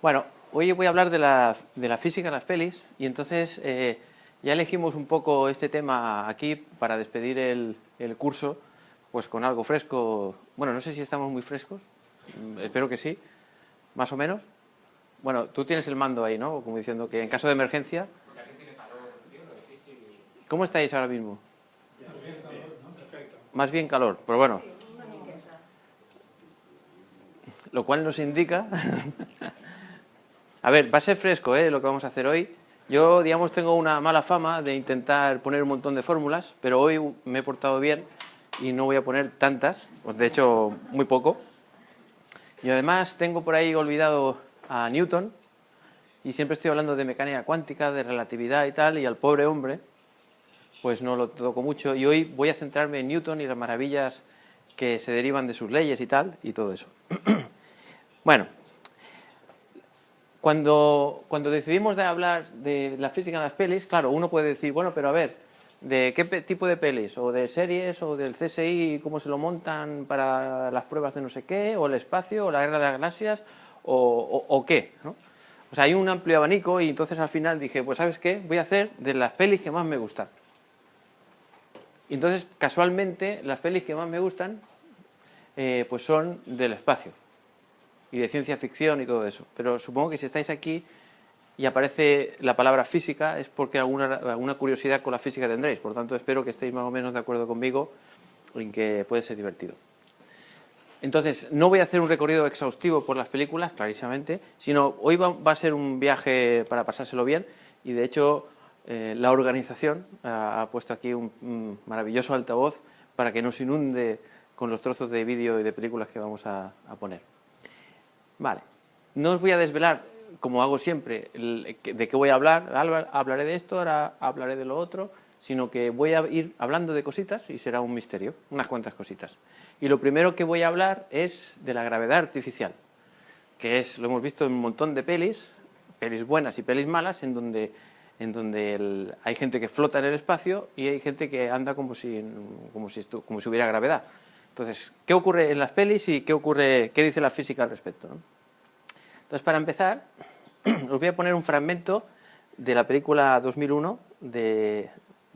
Bueno, hoy voy a hablar de la física en las pelis y entonces ya elegimos un poco este tema aquí para despedir el curso, pues con algo fresco. Bueno, no sé si estamos muy frescos, espero que sí, más o menos. Bueno, tú tienes el mando ahí, ¿no? Como diciendo que en caso de emergencia... ¿Cómo estáis ahora mismo? Más bien calor, pero bueno. Lo cual nos indica... A ver, va a ser fresco, lo que vamos a hacer hoy. Yo, digamos, tengo una mala fama de intentar poner un montón de fórmulas, pero hoy me he portado bien y no voy a poner tantas, pues de hecho, muy poco. Y además tengo por ahí olvidado a Newton y siempre estoy hablando de mecánica cuántica, de relatividad y tal, y al pobre hombre, pues no lo toco mucho. Y hoy voy a centrarme en Newton y las maravillas que se derivan de sus leyes y tal, y todo eso. Bueno, cuando decidimos de hablar de la física en las pelis, claro, uno puede decir, bueno, pero a ver, ¿de qué tipo de pelis? ¿O de series? ¿O del CSI? ¿Cómo se lo montan para las pruebas de no sé qué? ¿O el espacio? ¿O la guerra de las galaxias? ¿O qué? ¿No? O sea, hay un amplio abanico y entonces al final dije, pues ¿sabes qué? Voy a hacer de las pelis que más me gustan. Y entonces, casualmente, las pelis que más me gustan pues son del espacio y de ciencia ficción y todo eso. Pero supongo que si estáis aquí y aparece la palabra física es porque alguna curiosidad con la física tendréis. Por tanto, espero que estéis más o menos de acuerdo conmigo en que puede ser divertido. Entonces, no voy a hacer un recorrido exhaustivo por las películas, clarísimamente, sino hoy va a ser un viaje para pasárselo bien y, de hecho, la organización ha puesto aquí un maravilloso altavoz para que nos inunde con los trozos de vídeo y de películas que vamos a poner. Vale, no os voy a desvelar, como hago siempre, de qué voy a hablar. Hablaré de esto, ahora hablaré de lo otro, sino que voy a ir hablando de cositas y será un misterio, unas cuantas cositas. Y lo primero que voy a hablar es de la gravedad artificial, que es, lo hemos visto en un montón de pelis buenas y pelis malas, en donde hay gente que flota en el espacio y hay gente que anda como si hubiera gravedad. Entonces, ¿qué ocurre en las pelis y qué dice la física al respecto, ¿no? Entonces, para empezar, os voy a poner un fragmento de la película 2001 de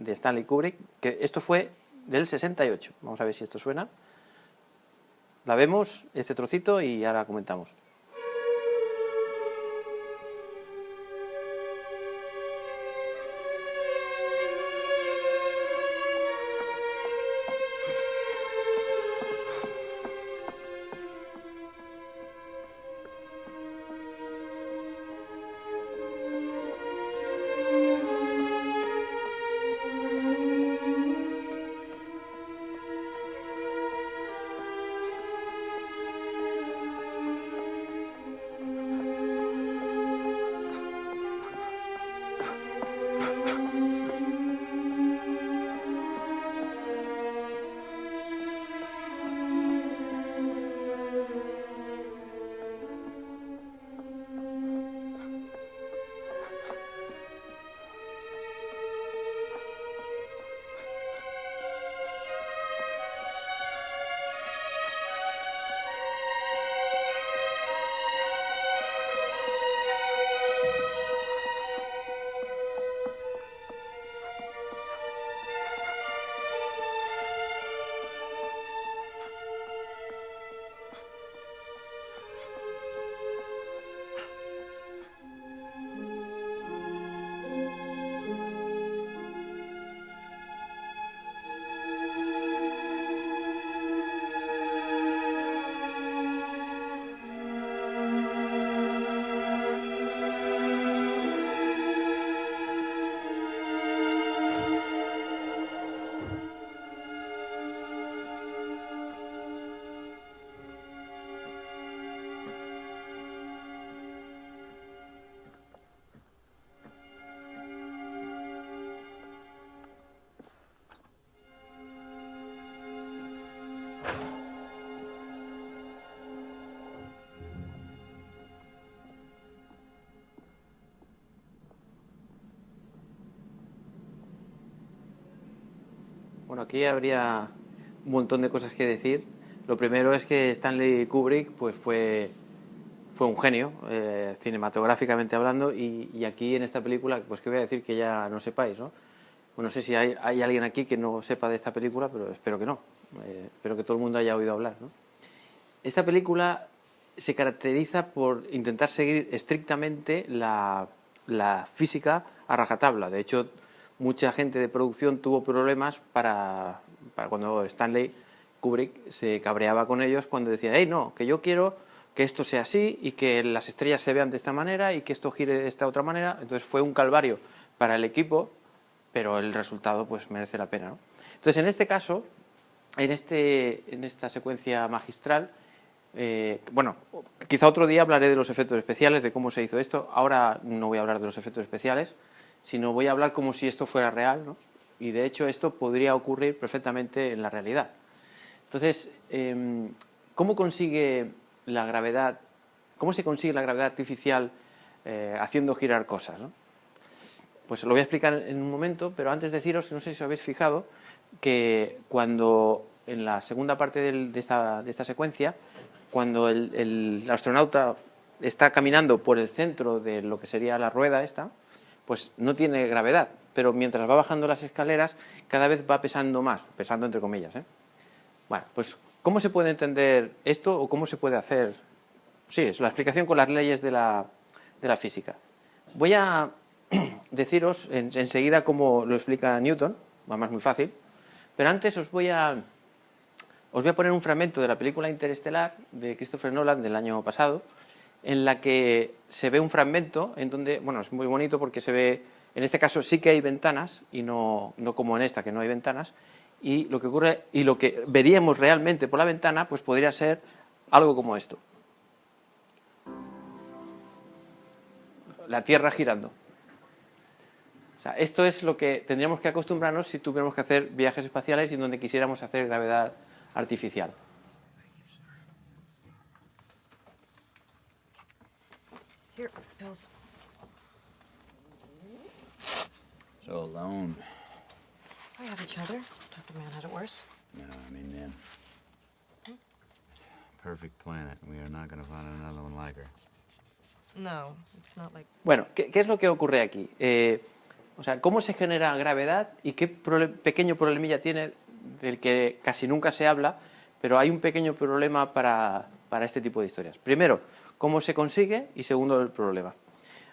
Stanley Kubrick, que esto fue del 68. Vamos a ver si esto suena. La vemos, este trocito, y ahora comentamos. Bueno, aquí habría un montón de cosas que decir. Lo primero es que Stanley Kubrick pues fue fue un genio, cinematográficamente hablando, y aquí en esta película, pues que voy a decir que ya no sepáis, ¿no? Bueno, no sé si hay alguien aquí que no sepa de esta película, pero espero que no. Espero que todo el mundo haya oído hablar, ¿no? Esta película se caracteriza por intentar seguir estrictamente la física a rajatabla. De hecho, mucha gente de producción tuvo problemas para cuando Stanley Kubrick se cabreaba con ellos cuando decía, hey, no, que yo quiero que esto sea así y que las estrellas se vean de esta manera y que esto gire de esta otra manera. Entonces fue un calvario para el equipo, pero el resultado pues merece la pena, ¿no? Entonces, en este caso, en esta secuencia magistral, bueno, quizá otro día hablaré de los efectos especiales, de cómo se hizo esto. Ahora no voy a hablar de los efectos especiales, sino voy a hablar como si esto fuera real, ¿no? Y de hecho esto podría ocurrir perfectamente en la realidad. Entonces, ¿cómo consigue la gravedad? ¿Cómo se consigue la gravedad artificial haciendo girar cosas, ¿no? Pues lo voy a explicar en un momento, pero antes deciros que no sé si os habéis fijado que cuando en la segunda parte de esta secuencia, cuando el astronauta está caminando por el centro de lo que sería la rueda esta, pues no tiene gravedad, pero mientras va bajando las escaleras cada vez va pesando más, pesando entre comillas, ¿eh? Bueno, pues ¿cómo se puede entender esto o cómo se puede hacer? Sí, es la explicación con las leyes de la física. Voy a deciros enseguida cómo lo explica Newton, además muy fácil, pero antes os voy a poner un fragmento de la película Interestelar de Christopher Nolan del año pasado, en la que se ve un fragmento en donde, bueno, es muy bonito porque se ve, en este caso sí que hay ventanas y no como en esta que no hay ventanas, y lo que ocurre y lo que veríamos realmente por la ventana pues podría ser algo como esto. La Tierra girando. O sea, esto es lo que tendríamos que acostumbrarnos si tuviéramos que hacer viajes espaciales y donde quisiéramos hacer gravedad artificial. Here, pills. So alone. We have each other. Dr. Mann had it worse. No, I mean, man. Perfect planet. We are not going to find another one like her. No, it's not like... Bueno, ¿qué es lo que ocurre aquí? O sea, ¿cómo se genera gravedad y qué pequeño problemilla tiene del que casi nunca se habla, pero hay un pequeño problema para este tipo de historias? Primero, ¿cómo se consigue? Y segundo, el problema.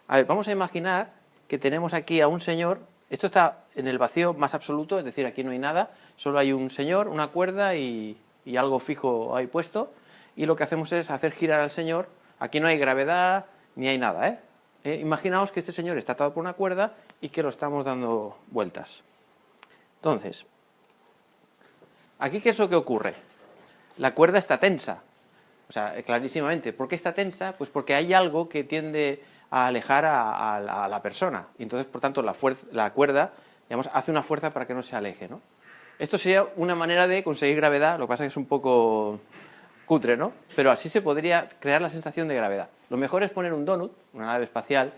A ver, vamos a imaginar que tenemos aquí a un señor. Esto está en el vacío más absoluto, es decir, aquí no hay nada, solo hay un señor, una cuerda y algo fijo ahí puesto, y lo que hacemos es hacer girar al señor. Aquí no hay gravedad ni hay nada, ¿eh? Imaginaos que este señor está atado por una cuerda y que lo estamos dando vueltas. Entonces, ¿aquí qué es lo que ocurre? La cuerda está tensa, o sea, clarísimamente. ¿Por qué está tensa? Pues porque hay algo que tiende a alejar a la persona. Y entonces, por tanto, la cuerda, digamos, hace una fuerza para que no se aleje, ¿no? Esto sería una manera de conseguir gravedad, lo que pasa es que es un poco cutre, ¿no? Pero así se podría crear la sensación de gravedad. Lo mejor es poner un donut, una nave espacial,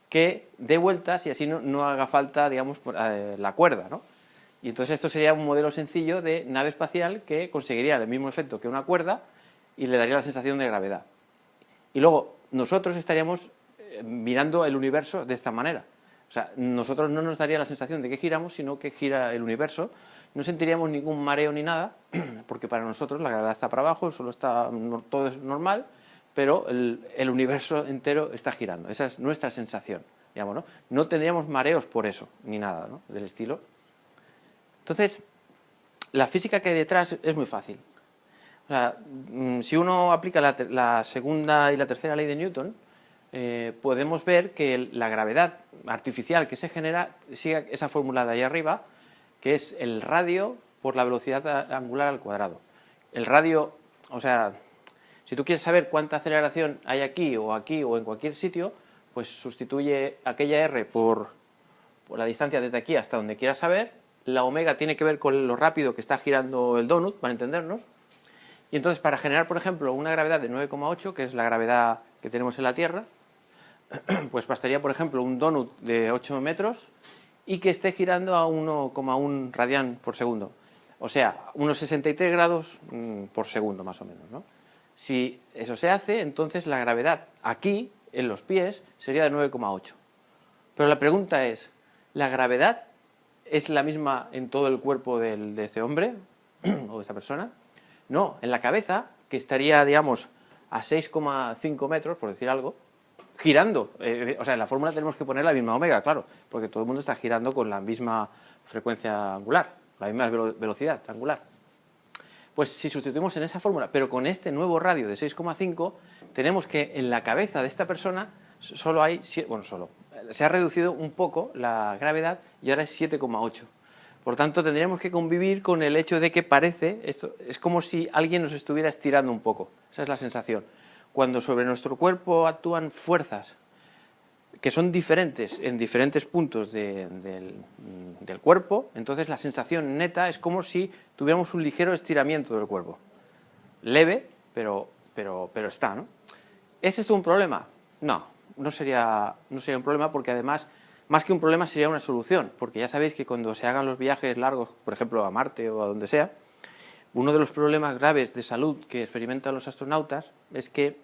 que dé vueltas y así no haga falta, digamos, la cuerda, ¿no? Y entonces esto sería un modelo sencillo de nave espacial que conseguiría el mismo efecto que una cuerda y le daría la sensación de gravedad. Y luego nosotros estaríamos mirando el universo de esta manera. O sea, nosotros no nos daría la sensación de que giramos, sino que gira el universo. No sentiríamos ningún mareo ni nada, porque para nosotros la gravedad está para abajo, todo es normal, pero el universo entero está girando. Esa es nuestra sensación, digamos, ¿no? No tendríamos mareos por eso, ni nada, ¿no?, del estilo. Entonces, la física que hay detrás es muy fácil. O sea, si uno aplica la segunda y la tercera ley de Newton, podemos ver que la gravedad artificial que se genera sigue esa fórmula de ahí arriba, que es el radio por la velocidad angular al cuadrado. El radio, o sea, si tú quieres saber cuánta aceleración hay aquí o en cualquier sitio, pues sustituye aquella r por la distancia desde aquí hasta donde quieras saber. La omega tiene que ver con lo rápido que está girando el donut, para entendernos. Y entonces, para generar, por ejemplo, una gravedad de 9,8, que es la gravedad que tenemos en la Tierra, pues bastaría, por ejemplo, un donut de 8 metros y que esté girando a 1,1 radián por segundo. O sea, unos 63 grados por segundo, más o menos, ¿no? Si eso se hace, entonces la gravedad aquí, en los pies, sería de 9,8. Pero la pregunta es, ¿la gravedad es la misma en todo el cuerpo de este hombre o de esta persona? No, en la cabeza, que estaría, digamos, a 6,5 metros, por decir algo, girando. O sea, en la fórmula tenemos que poner la misma omega, claro, porque todo el mundo está girando con la misma frecuencia angular, la misma velocidad angular. Pues si sustituimos en esa fórmula, pero con este nuevo radio de 6,5, tenemos que en la cabeza de esta persona solo hay, bueno, se ha reducido un poco la gravedad y ahora es 7,8. Por tanto, tendríamos que convivir con el hecho de que parece, esto es como si alguien nos estuviera estirando un poco. Esa es la sensación. Cuando sobre nuestro cuerpo actúan fuerzas que son diferentes en diferentes puntos del cuerpo, entonces la sensación neta es como si tuviéramos un ligero estiramiento del cuerpo. Leve, pero está, ¿no? ¿Es esto un problema? No sería un problema, porque además, más que un problema, sería una solución, porque ya sabéis que cuando se hagan los viajes largos, por ejemplo a Marte o a donde sea, uno de los problemas graves de salud que experimentan los astronautas es que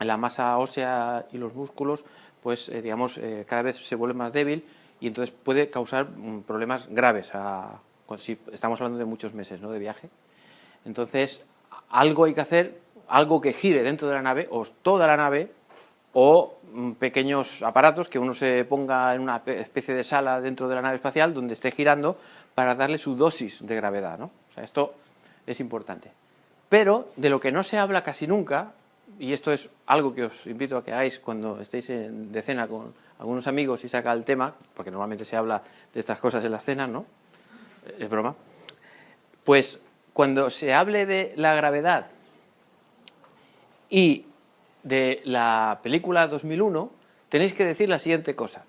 la masa ósea y los músculos, pues digamos, cada vez se vuelve más débil y entonces puede causar problemas graves si estamos hablando de muchos meses, ¿no?, de viaje. Entonces, algo hay que hacer, algo que gire dentro de la nave, o toda la nave, o pequeños aparatos que uno se ponga en una especie de sala dentro de la nave espacial donde esté girando para darle su dosis de gravedad, ¿no? O sea, esto es importante. Pero de lo que no se habla casi nunca, y esto es algo que os invito a que hagáis cuando estéis de cena con algunos amigos y saca el tema, porque normalmente se habla de estas cosas en las cenas, ¿no? Es broma. Pues cuando se hable de la gravedad y de la película 2001, tenéis que decir la siguiente cosa.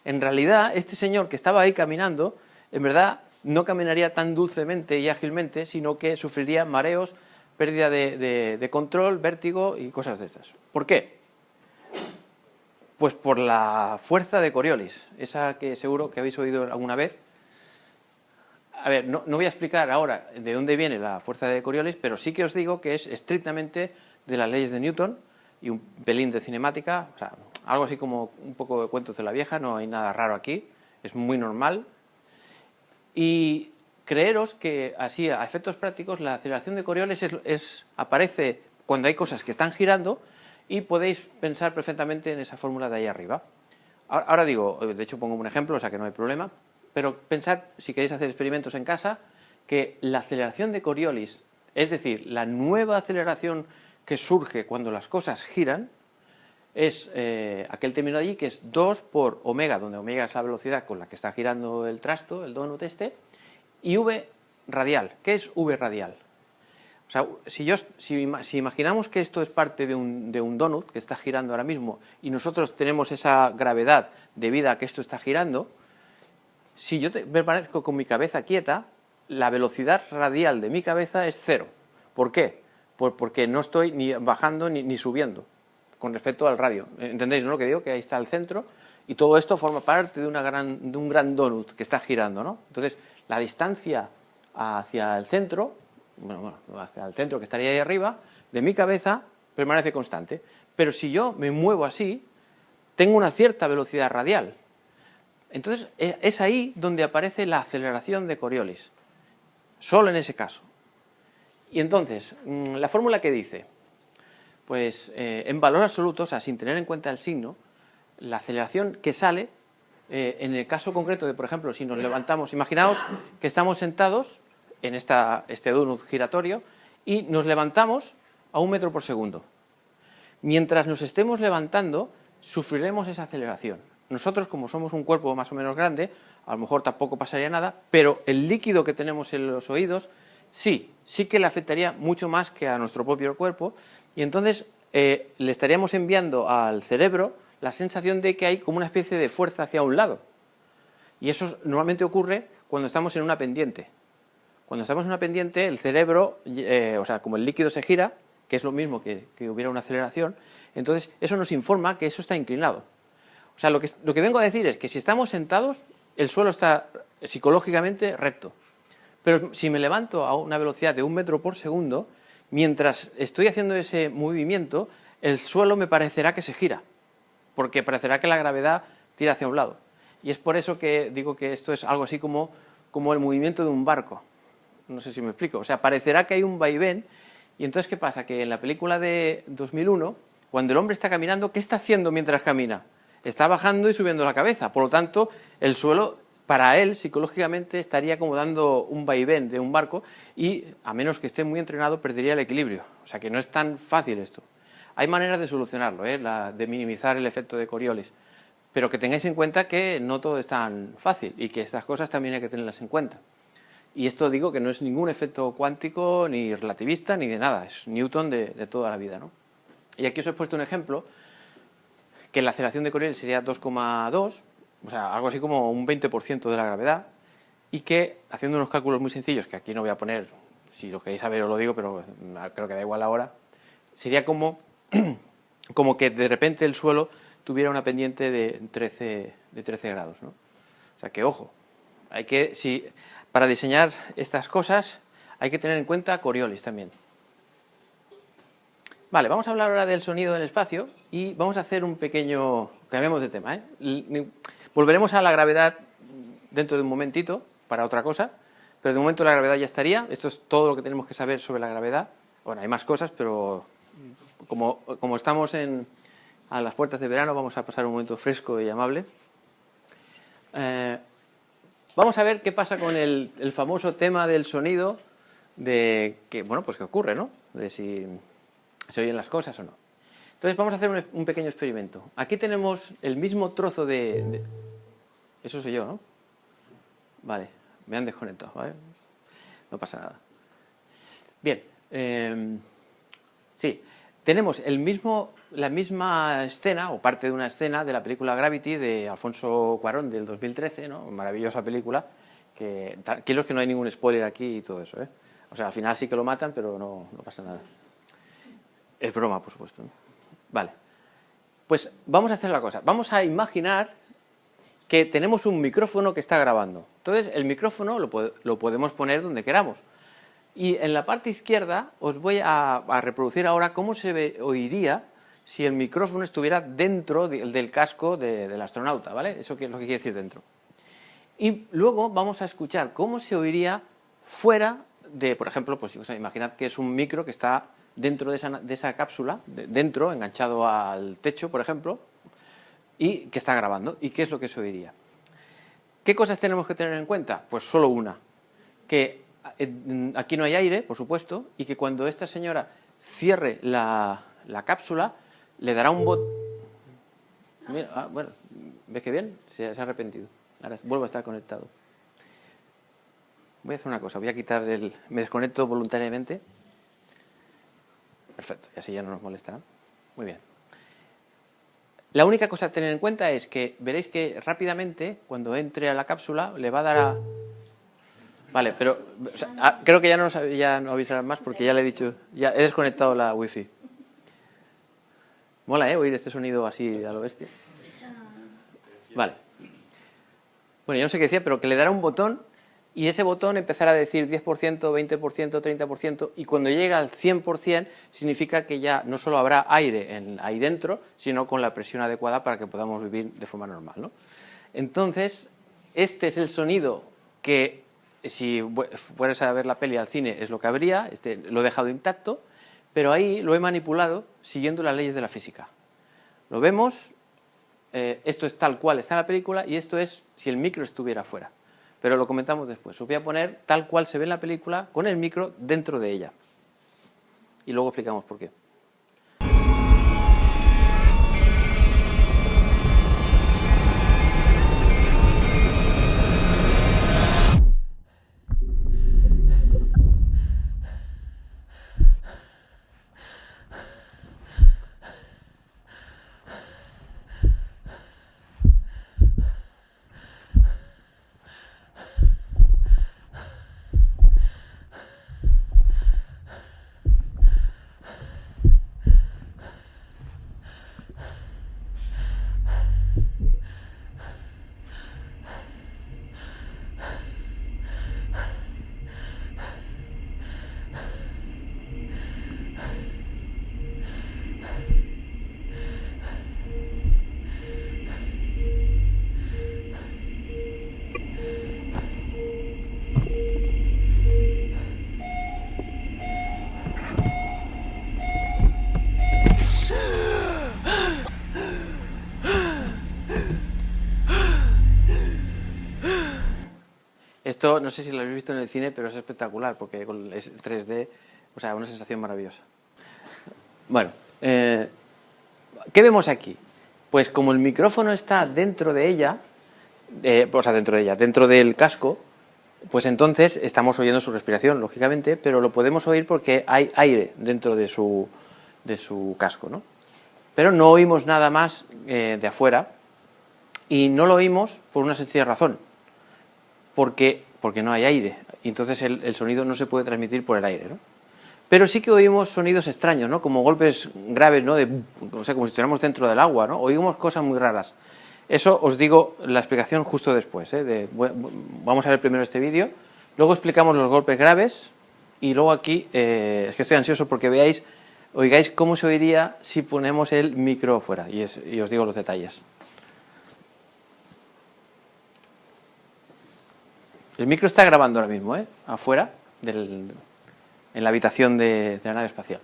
En realidad, este señor que estaba ahí caminando, en verdad no caminaría tan dulcemente y ágilmente, sino que sufriría mareos, pérdida de control, vértigo y cosas de estas. ¿Por qué? Pues por la fuerza de Coriolis, esa que seguro que habéis oído alguna vez. A ver, no voy a explicar ahora de dónde viene la fuerza de Coriolis, pero sí que os digo que es estrictamente de las leyes de Newton y un pelín de cinemática, o sea, algo así como un poco de cuentos de la vieja, no hay nada raro aquí, es muy normal. Y creeros que así, a efectos prácticos, la aceleración de Coriolis aparece cuando hay cosas que están girando y podéis pensar perfectamente en esa fórmula de ahí arriba. Ahora digo, de hecho pongo un ejemplo, o sea que no hay problema, pero pensad, si queréis hacer experimentos en casa, que la aceleración de Coriolis, es decir, la nueva aceleración que surge cuando las cosas giran, es aquel término allí que es 2 por omega, donde omega es la velocidad con la que está girando el trasto, el donut este, y v radial. ¿Qué es v radial? O sea, si imaginamos que esto es parte de un donut que está girando ahora mismo y nosotros tenemos esa gravedad debido a que esto está girando, si yo permanezco con mi cabeza quieta, la velocidad radial de mi cabeza es 0. ¿Por qué? Pues porque no estoy ni bajando ni subiendo con respecto al radio. ¿Entendéis, no, lo que digo? Que ahí está el centro y todo esto forma parte de un gran donut que está girando, ¿no? Entonces, la distancia hacia el centro, hacia el centro que estaría ahí arriba, de mi cabeza, permanece constante. Pero si yo me muevo así, tengo una cierta velocidad radial. Entonces, es ahí donde aparece la aceleración de Coriolis. Solo en ese caso. Y entonces, la fórmula que dice, pues en valor absoluto, o sea, sin tener en cuenta el signo, la aceleración que sale, en el caso concreto de, por ejemplo, si nos levantamos, imaginaos que estamos sentados en este donut giratorio y nos levantamos a 1 metro por segundo. Mientras nos estemos levantando, sufriremos esa aceleración. Nosotros, como somos un cuerpo más o menos grande, a lo mejor tampoco pasaría nada, pero el líquido que tenemos en los oídos sí que le afectaría mucho más que a nuestro propio cuerpo, y entonces le estaríamos enviando al cerebro la sensación de que hay como una especie de fuerza hacia un lado. Y eso normalmente ocurre cuando estamos en una pendiente. Cuando estamos en una pendiente, el cerebro, o sea, como el líquido se gira, que es lo mismo que hubiera una aceleración, entonces eso nos informa que eso está inclinado. O sea, lo que vengo a decir es que si estamos sentados, el suelo está psicológicamente recto. Pero si me levanto a una velocidad de 1 metro por segundo, mientras estoy haciendo ese movimiento, el suelo me parecerá que se gira, porque parecerá que la gravedad tira hacia un lado. Y es por eso que digo que esto es algo así como el movimiento de un barco. No sé si me explico. O sea, parecerá que hay un vaivén. Y entonces, ¿qué pasa? Que en la película de 2001, cuando el hombre está caminando, ¿qué está haciendo mientras camina? Está bajando y subiendo la cabeza. Por lo tanto, el suelo, para él, psicológicamente, estaría como dando un vaivén de un barco y, a menos que esté muy entrenado, perdería el equilibrio. O sea, que no es tan fácil esto. Hay maneras de solucionarlo, de minimizar el efecto de Coriolis. Pero que tengáis en cuenta que no todo es tan fácil y que estas cosas también hay que tenerlas en cuenta. Y esto digo que no es ningún efecto cuántico, ni relativista, ni de nada. Es Newton de toda la vida, ¿no? Y aquí os he puesto un ejemplo, que la aceleración de Coriolis sería 2,2, o sea, algo así como un 20% de la gravedad, y que, haciendo unos cálculos muy sencillos, que aquí no voy a poner, si lo queréis saber os lo digo, pero creo que da igual ahora, sería como que de repente el suelo tuviera una pendiente de 13 grados, ¿no? O sea que, ojo, para diseñar estas cosas hay que tener en cuenta Coriolis también. Vale, vamos a hablar ahora del sonido en el espacio y vamos a hacer un pequeño... Cambiemos de tema, ¿eh? Volveremos a la gravedad dentro de un momentito para otra cosa, pero de momento la gravedad ya estaría. Esto es todo lo que tenemos que saber sobre la gravedad. Bueno, hay más cosas, pero como estamos a las puertas de verano, vamos a pasar un momento fresco y amable. Vamos a ver qué pasa con el famoso tema del sonido, de que, bueno, pues que ocurre, ¿no? De si se oyen las cosas o no. Entonces vamos a hacer un pequeño experimento. Aquí tenemos el mismo trozo de... Eso soy yo, ¿no? Vale, me han desconectado, ¿vale? No pasa nada. Bien, sí, tenemos la misma escena, o parte de una escena de la película Gravity de Alfonso Cuarón del 2013, ¿no? Maravillosa película, que tranquilos que no hay ningún spoiler aquí y todo eso, ¿eh? O sea, al final sí que lo matan, pero no pasa nada. Es broma, por supuesto, ¿no? Vale, pues vamos a hacer la cosa. Vamos a imaginar que tenemos un micrófono que está grabando. Entonces, el micrófono lo podemos poner donde queramos. Y en la parte izquierda os voy a reproducir ahora cómo se oiría si el micrófono estuviera dentro del casco del astronauta, ¿vale? Eso es lo que quiere decir dentro. Y luego vamos a escuchar cómo se oiría fuera de, por ejemplo, pues imaginad que es un micro que está dentro de esa cápsula, dentro, enganchado al techo, por ejemplo, y que está grabando. ¿Y qué es lo que se oiría? ¿Qué cosas tenemos que tener en cuenta? Pues solo una, que aquí no hay aire, por supuesto, y que cuando esta señora cierre la cápsula, le dará un botón... Mira, bueno, ¿ves qué bien? Se ha arrepentido. Ahora vuelvo a estar conectado. Voy a hacer una cosa, voy a quitar me desconecto voluntariamente. Perfecto, y así ya no nos molestará. Muy bien. La única cosa a tener en cuenta es que veréis que rápidamente, cuando entre a la cápsula, le va a dar a... Vale, pero o sea, creo que ya no avisarán más porque ya le he dicho, ya he desconectado la wifi. Mola, oír este sonido así a lo bestia. Vale. Bueno, yo no sé qué decía, pero que le dará un botón y ese botón empezará a decir 10%, 20%, 30%, y cuando llega al 100% significa que ya no solo habrá aire ahí dentro, sino con la presión adecuada para que podamos vivir de forma normal, ¿no? Entonces, este es el sonido que, si fueras a ver la peli al cine, es lo que habría. Lo he dejado intacto, pero ahí lo he manipulado siguiendo las leyes de la física. Lo vemos, esto es tal cual está en la película, y esto es si el micro estuviera fuera. Pero lo comentamos después. Os voy a poner tal cual se ve en la película con el micro dentro de ella. Y luego explicamos por qué. Esto no sé si lo habéis visto en el cine, pero es espectacular porque es 3D, o sea, una sensación maravillosa. Bueno, ¿qué vemos aquí? Pues como el micrófono está dentro de ella, dentro del casco, pues entonces estamos oyendo su respiración, lógicamente, pero lo podemos oír porque hay aire dentro de su casco, ¿no? Pero no oímos nada más de afuera, y no lo oímos por una sencilla razón, porque no hay aire, y entonces el sonido no se puede transmitir por el aire, ¿no? Pero sí que oímos sonidos extraños, ¿no? Como golpes graves, ¿no? O sea, como si estuviéramos dentro del agua, ¿no? Oímos cosas muy raras. Eso os digo la explicación justo después, ¿eh? Vamos a ver primero este vídeo, luego explicamos los golpes graves, y luego aquí, es que estoy ansioso porque oigáis cómo se oiría si ponemos el micro fuera, y os digo los detalles. El micro está grabando ahora mismo, afuera, en la habitación de la nave espacial.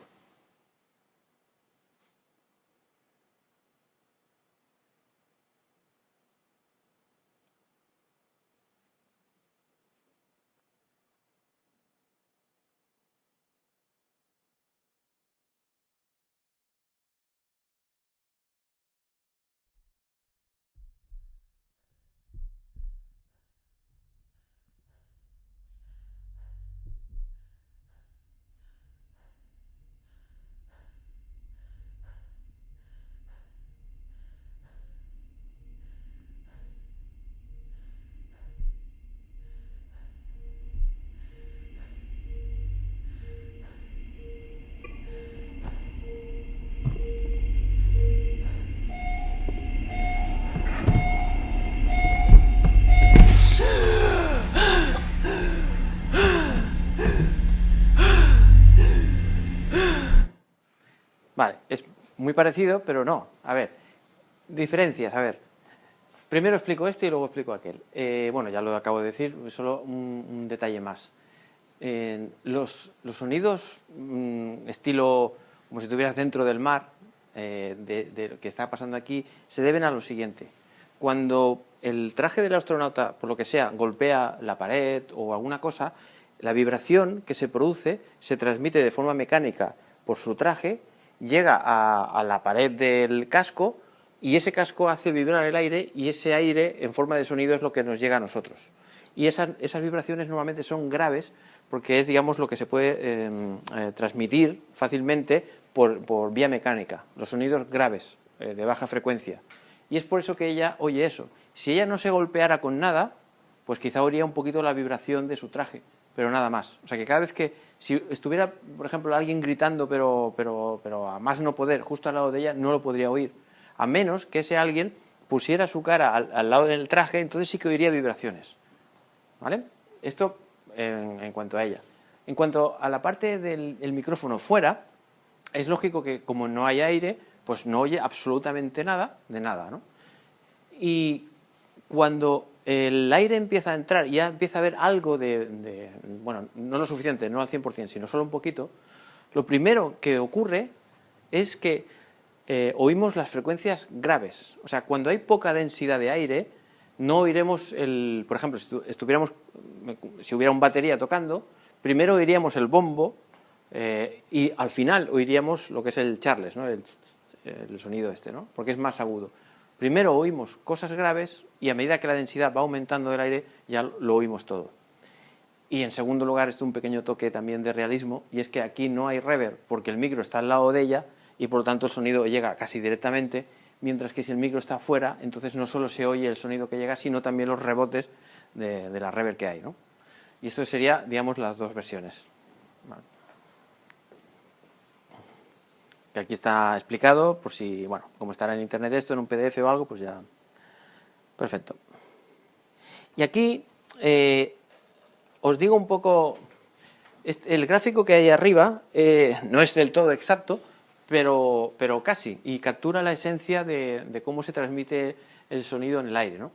Vale, es muy parecido, pero no. A ver, diferencias, a ver. Primero explico este y luego explico aquel. Bueno, ya lo acabo de decir, solo un detalle más. Los sonidos estilo como si estuvieras dentro del mar, de lo que está pasando aquí, se deben a lo siguiente. Cuando el traje del astronauta, por lo que sea, golpea la pared o alguna cosa, la vibración que se produce se transmite de forma mecánica por su traje, llega a la pared del casco, y ese casco hace vibrar el aire, y ese aire en forma de sonido es lo que nos llega a nosotros. Y esas vibraciones normalmente son graves porque es, digamos, lo que se puede transmitir fácilmente por vía mecánica, los sonidos graves, de baja frecuencia. Y es por eso que ella oye eso. Si ella no se golpeara con nada, pues quizá oiría un poquito la vibración de su traje, pero nada más. O sea que cada vez que, si estuviera, por ejemplo, alguien gritando, pero a más no poder, justo al lado de ella, no lo podría oír. A menos que ese alguien pusiera su cara al lado del traje, entonces sí que oiría vibraciones. ¿Vale? Esto en cuanto a ella. En cuanto a la parte del micrófono fuera, es lógico que como no hay aire, pues no oye absolutamente nada de nada, ¿no? Y cuando el aire empieza a entrar y ya empieza a haber algo bueno, no lo suficiente, no al 100%, sino solo un poquito, lo primero que ocurre es que oímos las frecuencias graves. O sea, cuando hay poca densidad de aire, no oiremos por ejemplo, si hubiera una batería tocando, primero oiríamos el bombo y al final oiríamos lo que es el Charles, ¿no? El sonido este, ¿no? Porque es más agudo. Primero oímos cosas graves y a medida que la densidad va aumentando del aire ya lo oímos todo. Y en segundo lugar, un pequeño toque también de realismo, y es que aquí no hay reverb porque el micro está al lado de ella y por lo tanto el sonido llega casi directamente, mientras que si el micro está afuera, entonces no solo se oye el sonido que llega, sino también los rebotes de la reverb que hay, ¿no? Y esto sería, digamos, las dos versiones. Vale. Que aquí está explicado, por si, bueno, como estará en internet esto, en un PDF o algo, pues ya. Perfecto. Y aquí os digo un poco, el gráfico que hay arriba no es del todo exacto, pero casi, y captura la esencia de cómo se transmite el sonido en el aire, ¿no?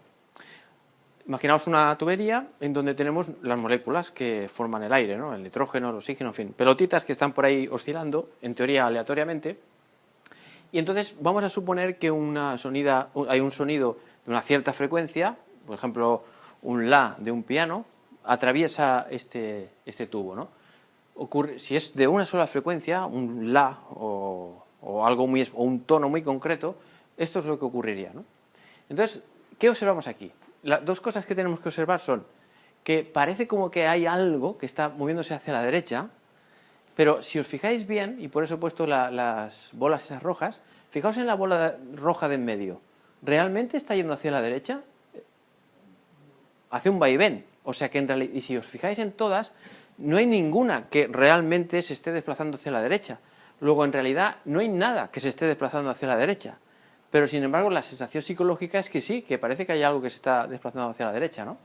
Imaginaos una tubería en donde tenemos las moléculas que forman el aire, ¿no? El nitrógeno, el oxígeno, en fin, pelotitas que están por ahí oscilando, en teoría aleatoriamente, y entonces vamos a suponer que hay un sonido de una cierta frecuencia, por ejemplo, un la de un piano, atraviesa este tubo, ¿no? Ocurre, si es de una sola frecuencia, un La o algo o un tono muy concreto, esto es lo que ocurriría, ¿no? Entonces, ¿qué observamos aquí? Las dos cosas que tenemos que observar son que parece como que hay algo que está moviéndose hacia la derecha, pero si os fijáis bien, y por eso he puesto las bolas esas rojas, fijaos en la bola roja de en medio. ¿Realmente está yendo hacia la derecha? Hace un vaivén. O sea que en realidad, y si os fijáis en todas, no hay ninguna que realmente se esté desplazando hacia la derecha. Luego, en realidad, no hay nada que se esté desplazando hacia la derecha. Pero, sin embargo, la sensación psicológica es que sí, que parece que hay algo que se está desplazando hacia la derecha, ¿no?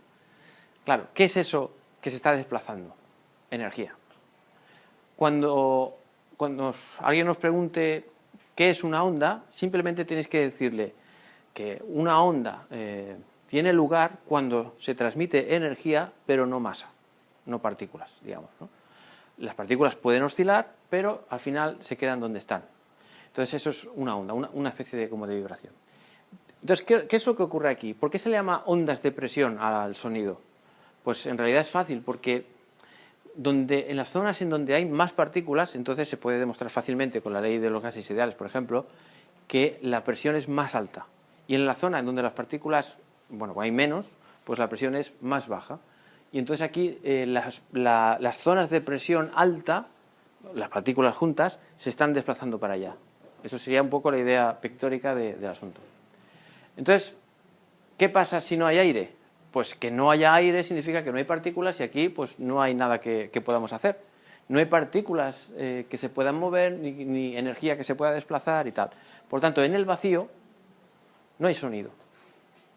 Claro, ¿qué es eso que se está desplazando? Energía. Cuando alguien nos pregunte qué es una onda, simplemente tenéis que decirle que una onda tiene lugar cuando se transmite energía, pero no masa, no partículas, digamos, ¿no? Las partículas pueden oscilar, pero al final se quedan donde están. Entonces eso es una onda, una especie de, como de vibración. Entonces, ¿qué es lo que ocurre aquí? ¿Por qué se le llama ondas de presión al sonido? Pues en realidad es fácil, porque en las zonas en donde hay más partículas, entonces se puede demostrar fácilmente con la ley de los gases ideales, por ejemplo, que la presión es más alta. Y en la zona en donde las partículas, bueno, hay menos, pues la presión es más baja. Y entonces aquí las zonas de presión alta, las partículas juntas, se están desplazando para allá. Eso sería un poco la idea pictórica del asunto. Entonces, ¿qué pasa si no hay aire? Pues que no haya aire significa que no hay partículas y aquí pues no hay nada que podamos hacer. No hay partículas que se puedan mover, ni energía que se pueda desplazar y tal. Por tanto, en el vacío no hay sonido,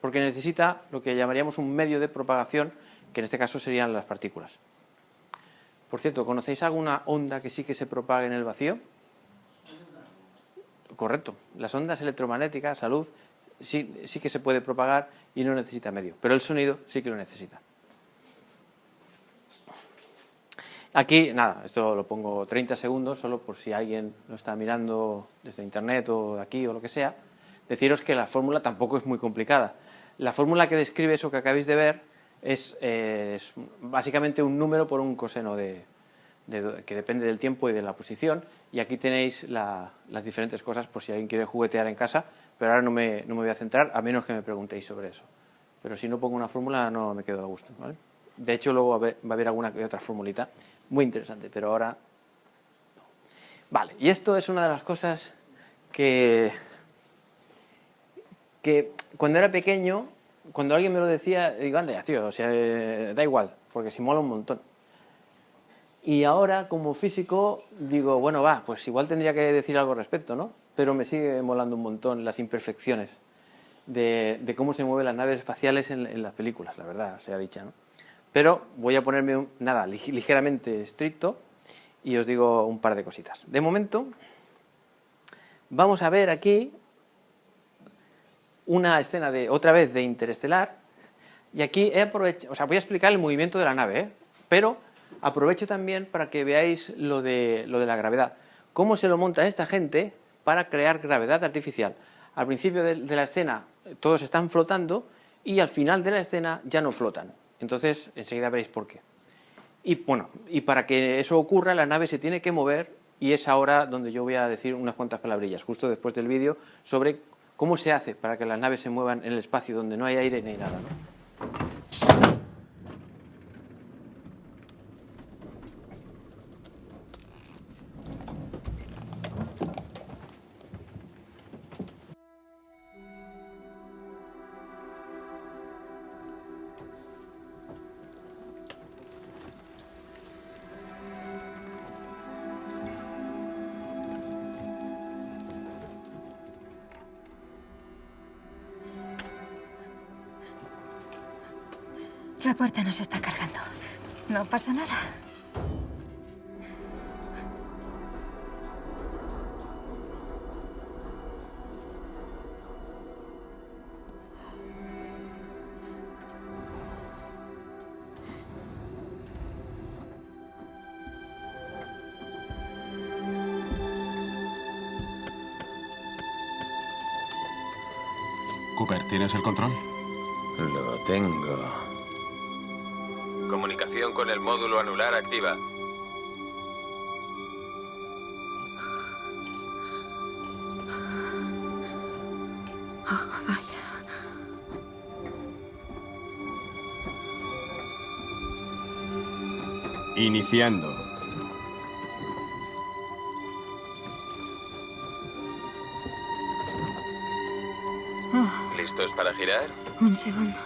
porque necesita lo que llamaríamos un medio de propagación, que en este caso serían las partículas. Por cierto, ¿conocéis alguna onda que sí que se propague en el vacío? Correcto. Las ondas electromagnéticas, a luz, sí que se puede propagar y no necesita medio, pero el sonido sí que lo necesita. Aquí, nada, esto lo pongo 30 segundos, solo por si alguien lo está mirando desde internet o de aquí o lo que sea. Deciros que la fórmula tampoco es muy complicada. La fórmula que describe eso que acabáis de ver es básicamente un número por un coseno que depende del tiempo y de la posición. Y aquí tenéis las diferentes cosas por si alguien quiere juguetear en casa, pero ahora no me voy a centrar, a menos que me preguntéis sobre eso. Pero si no pongo una fórmula no me quedo a gusto, ¿vale? De hecho, luego va a haber alguna que otra formulita muy interesante, pero ahora no. Vale, y esto es una de las cosas que cuando era pequeño, cuando alguien me lo decía, digo, anda, tío, o sea, da igual, porque si mola un montón. Y ahora, como físico, digo, bueno, va, pues igual tendría que decir algo al respecto, ¿no? Pero me sigue molando un montón las imperfecciones de cómo se mueven las naves espaciales en las películas, la verdad, sea dicha, ¿no? Pero voy a ponerme, ligeramente estricto y os digo un par de cositas. De momento, vamos a ver aquí una escena otra vez de Interestelar, y aquí he aprovechado, o sea, voy a explicar el movimiento de la nave, pero aprovecho también para que veáis lo de la gravedad. Cómo se lo monta esta gente para crear gravedad artificial. Al principio de la escena todos están flotando y al final de la escena ya no flotan. Entonces, enseguida veréis por qué. Y bueno, y para que eso ocurra, la nave se tiene que mover, y es ahora donde yo voy a decir unas cuantas palabrillas, justo después del vídeo, sobre cómo se hace para que las naves se muevan en el espacio donde no hay aire ni nada, ¿no? La puerta nos está cargando. No pasa nada. Cooper, ¿tienes el control? Lo tengo. Comunicación con el módulo anular activa. Oh, vaya. Iniciando. ¿Listos para girar? Un segundo.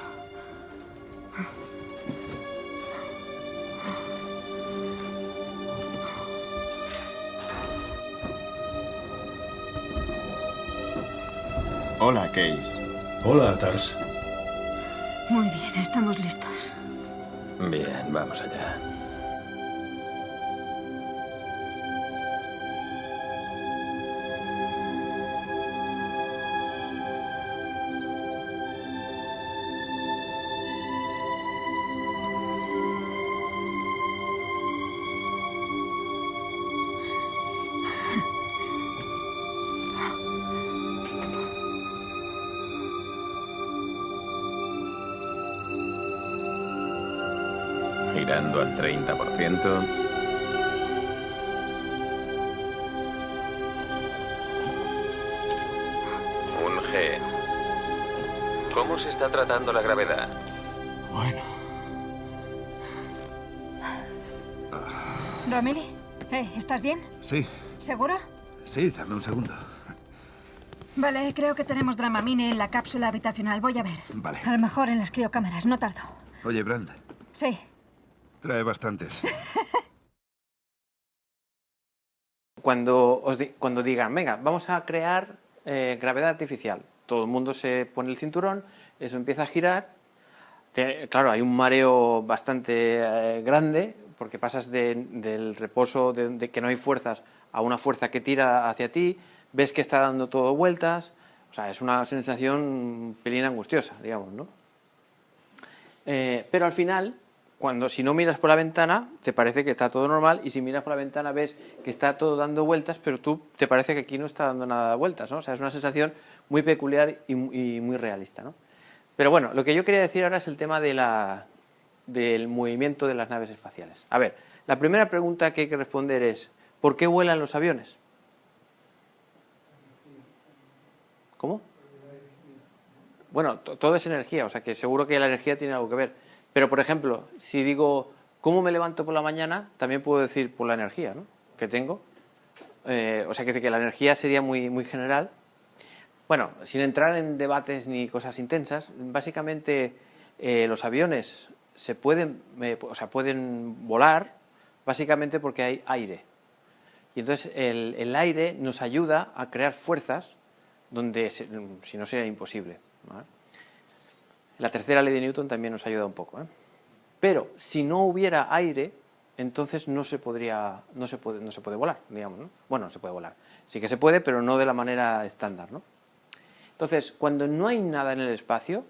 Hola, Case. Hola, Tars. Muy bien, estamos listos. Bien, vamos allá. Girando al 30%. Un G. ¿Cómo se está tratando la gravedad? Bueno. Romilly, ¿estás bien? Sí, ¿Seguro? sí, dame un segundo. Vale, creo que tenemos Dramamine en la cápsula habitacional. Voy a ver. Vale. A lo mejor en las criocámaras, no tardo. Oye, Brand, Sí. trae bastantes. Cuando digan, venga, vamos a crear gravedad artificial, todo el mundo se pone el cinturón, eso empieza a girar. Claro, hay un mareo bastante grande, porque pasas del reposo de que no hay fuerzas a una fuerza que tira hacia ti, ves que está dando todo vueltas, o sea, es una sensación un pelín angustiosa, digamos, ¿no? Pero al final, si no miras por la ventana, te parece que está todo normal, y si miras por la ventana ves que está todo dando vueltas, pero tú te parece que aquí no está dando nada de vueltas, ¿no? O sea, es una sensación muy peculiar y muy realista, ¿no? Pero bueno, lo que yo quería decir ahora es el tema del movimiento de las naves espaciales. A ver, la primera pregunta que hay que responder es, ¿por qué vuelan los aviones? ¿Cómo? Bueno, todo es energía, o sea que seguro que la energía tiene algo que ver. Pero, por ejemplo, si digo, ¿cómo me levanto por la mañana? También puedo decir por la energía, ¿no?, que tengo. O sea que la energía sería muy general. Bueno, sin entrar en debates ni cosas intensas, básicamente los aviones pueden volar básicamente porque hay aire. Y entonces el aire nos ayuda a crear fuerzas donde si no sería imposible, ¿vale? La tercera ley de Newton también nos ayuda un poco, ¿eh? Pero si no hubiera aire, entonces no se puede volar, digamos, ¿no? Bueno, se puede volar. Sí que se puede, pero no de la manera estándar, ¿no? Entonces, cuando no hay nada en el espacio,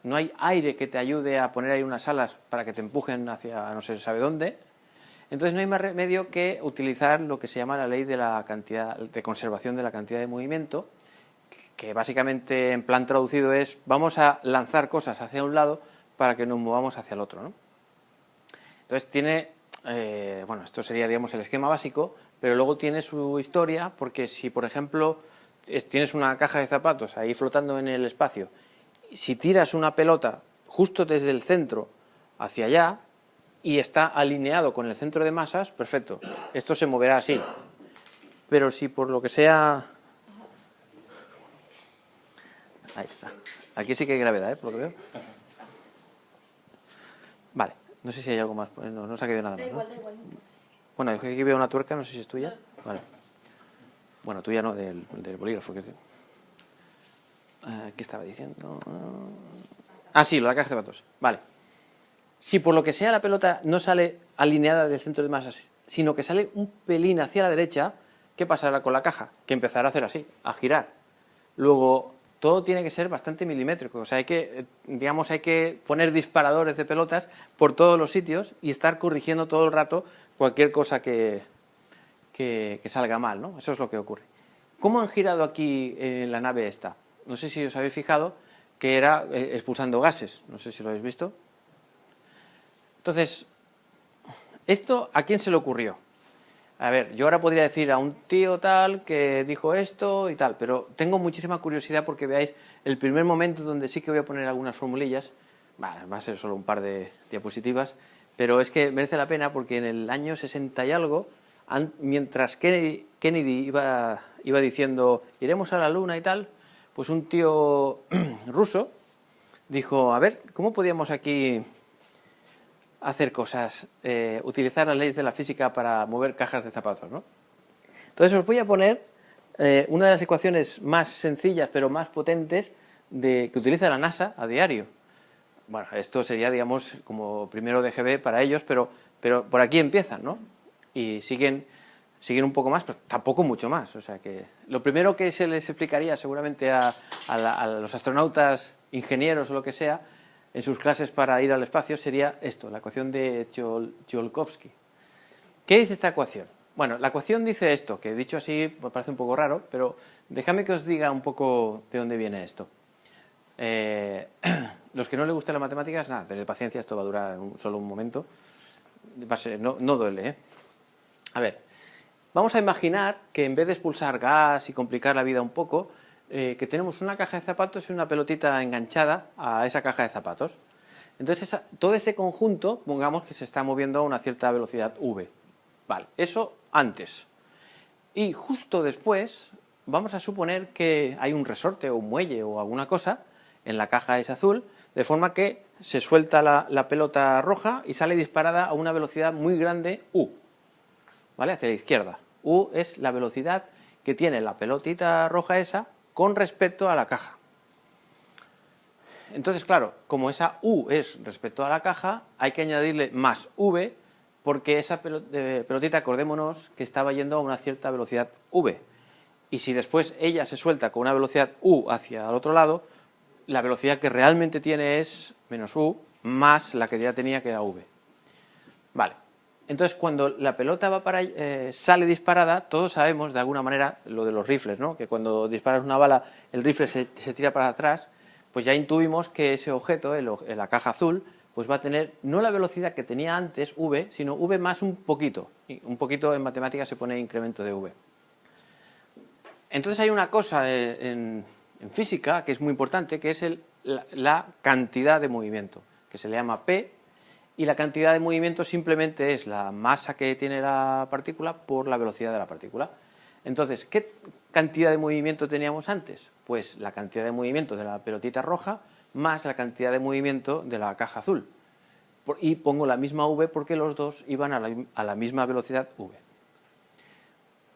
no hay aire que te ayude a poner ahí unas alas para que te empujen hacia no se sabe dónde, entonces no hay más remedio que utilizar lo que se llama la ley de la cantidad de conservación de la cantidad de movimiento, que básicamente en plan traducido es vamos a lanzar cosas hacia un lado para que nos movamos hacia el otro, ¿no? Entonces tiene, bueno, esto sería, digamos, el esquema básico, pero luego tiene su historia, porque si, por ejemplo, tienes una caja de zapatos ahí flotando en el espacio, si tiras una pelota justo desde el centro hacia allá y está alineado con el centro de masas, perfecto, esto se moverá así. Pero si por lo que sea... Ahí está. Aquí sí que hay gravedad, ¿eh?, por lo que veo. Vale, no sé si hay algo más. No se ha quedado nada más, ¿no? Da igual. Bueno, aquí veo una tuerca, no sé si es tuya. Vale. Bueno, tuya no, del bolígrafo. ¿Qué estaba diciendo? Ah, sí, lo de la caja de zapatos. Vale. Si por lo que sea la pelota no sale alineada del centro de masas, sino que sale un pelín hacia la derecha, ¿qué pasará con la caja? Que empezará a hacer así, a girar. Luego, todo tiene que ser bastante milimétrico. O sea, hay que poner disparadores de pelotas por todos los sitios y estar corrigiendo todo el rato cualquier cosa que salga mal, ¿no? Eso es lo que ocurre. ¿Cómo han girado aquí la nave esta? No sé si os habéis fijado que era expulsando gases. No sé si lo habéis visto. Entonces, ¿Esto a quién se le ocurrió? A ver, yo ahora podría decir a un tío tal que dijo esto y tal, pero tengo muchísima curiosidad porque veáis el primer momento donde sí que voy a poner algunas formulillas, va a ser solo un par de diapositivas, pero es que merece la pena porque en el año 60 y algo, mientras Kennedy iba diciendo iremos a la luna y tal, pues un tío ruso dijo, a ver, ¿cómo podíamos aquí hacer cosas, utilizar las leyes de la física para mover cajas de zapatos, ¿no? Entonces os voy a poner una de las ecuaciones más sencillas pero más potentes que utiliza la NASA a diario. Bueno, esto sería, digamos, como primero de GB para ellos, pero por aquí empiezan, ¿no? Y siguen un poco más, pero tampoco mucho más. O sea que lo primero que se les explicaría seguramente a los astronautas, ingenieros o lo que sea, en sus clases para ir al espacio sería esto, la ecuación de Tsiolkovsky. ¿Qué dice esta ecuación? Bueno, la ecuación dice esto, que dicho así me parece un poco raro, pero déjame que os diga un poco de dónde viene esto. Los que no les guste las matemáticas, nada, tened paciencia, esto va a durar solo un momento. No duele, ¿eh? A ver, vamos a imaginar que en vez de expulsar gas y complicar la vida un poco, que tenemos una caja de zapatos y una pelotita enganchada a esa caja de zapatos. Entonces, todo ese conjunto, pongamos que se está moviendo a una cierta velocidad v. Vale, eso antes. Y justo después, vamos a suponer que hay un resorte o un muelle o alguna cosa en la caja esa azul, de forma que se suelta la pelota roja y sale disparada a una velocidad muy grande u. ¿Vale? Hacia la izquierda. U es la velocidad que tiene la pelotita roja esa con respecto a la caja. Entonces, claro, como esa U es respecto a la caja, hay que añadirle más V, porque esa pelotita, acordémonos, que estaba yendo a una cierta velocidad V. Y si después ella se suelta con una velocidad U hacia el otro lado, la velocidad que realmente tiene es menos U más la que ya tenía, que era V. Vale. Entonces, cuando la pelota sale disparada, todos sabemos, de alguna manera, lo de los rifles, ¿no? Que cuando disparas una bala, el rifle se tira para atrás, pues ya intuimos que ese objeto, en la caja azul, pues va a tener no la velocidad que tenía antes, V, sino V más un poquito. Y un poquito en matemáticas se pone incremento de V. Entonces hay una cosa en física que es muy importante, que es la cantidad de movimiento, que se le llama P, y la cantidad de movimiento simplemente es la masa que tiene la partícula por la velocidad de la partícula. Entonces, ¿qué cantidad de movimiento teníamos antes? Pues la cantidad de movimiento de la pelotita roja más la cantidad de movimiento de la caja azul. Y pongo la misma V porque los dos iban a la misma velocidad V.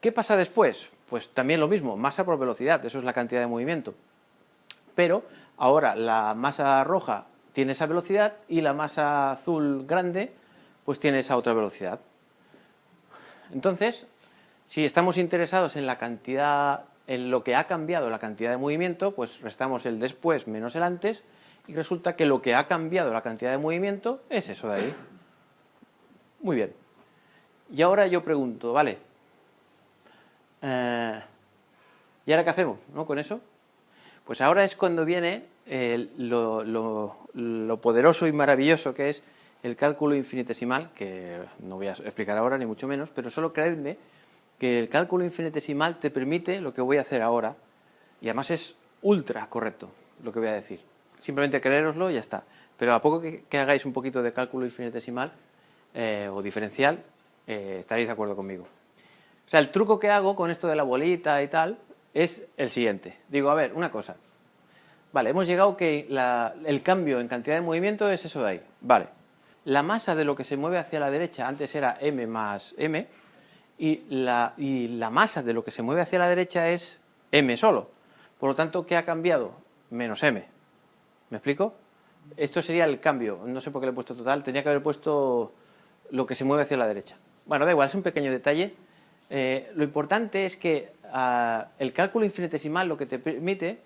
¿Qué pasa después? Pues también lo mismo, masa por velocidad, eso es la cantidad de movimiento. Pero ahora la masa roja tiene esa velocidad y la masa azul grande pues tiene esa otra velocidad. Entonces, si estamos interesados en la cantidad, en lo que ha cambiado la cantidad de movimiento, pues restamos el después menos el antes y resulta que lo que ha cambiado la cantidad de movimiento es eso de ahí. Muy bien. Y ahora yo pregunto, vale, ¿y ahora qué hacemos, no, con eso? Pues ahora es cuando viene lo poderoso y maravilloso que es el cálculo infinitesimal, que no voy a explicar ahora ni mucho menos, pero solo creedme que el cálculo infinitesimal te permite lo que voy a hacer ahora, y además es ultra correcto lo que voy a decir. Simplemente creéroslo y ya está. Pero a poco que hagáis un poquito de cálculo infinitesimal o diferencial, estaréis de acuerdo conmigo. O sea, el truco que hago con esto de la bolita y tal es el siguiente. Digo, a ver, una cosa. Vale, hemos llegado que el cambio en cantidad de movimiento es eso de ahí. Vale. La masa de lo que se mueve hacia la derecha antes era m más m, y la masa de lo que se mueve hacia la derecha es m solo. Por lo tanto, ¿qué ha cambiado? Menos m. ¿Me explico? Esto sería el cambio. No sé por qué le he puesto total. Tenía que haber puesto lo que se mueve hacia la derecha. Bueno, da igual, es un pequeño detalle. Lo importante es que el cálculo infinitesimal lo que te permite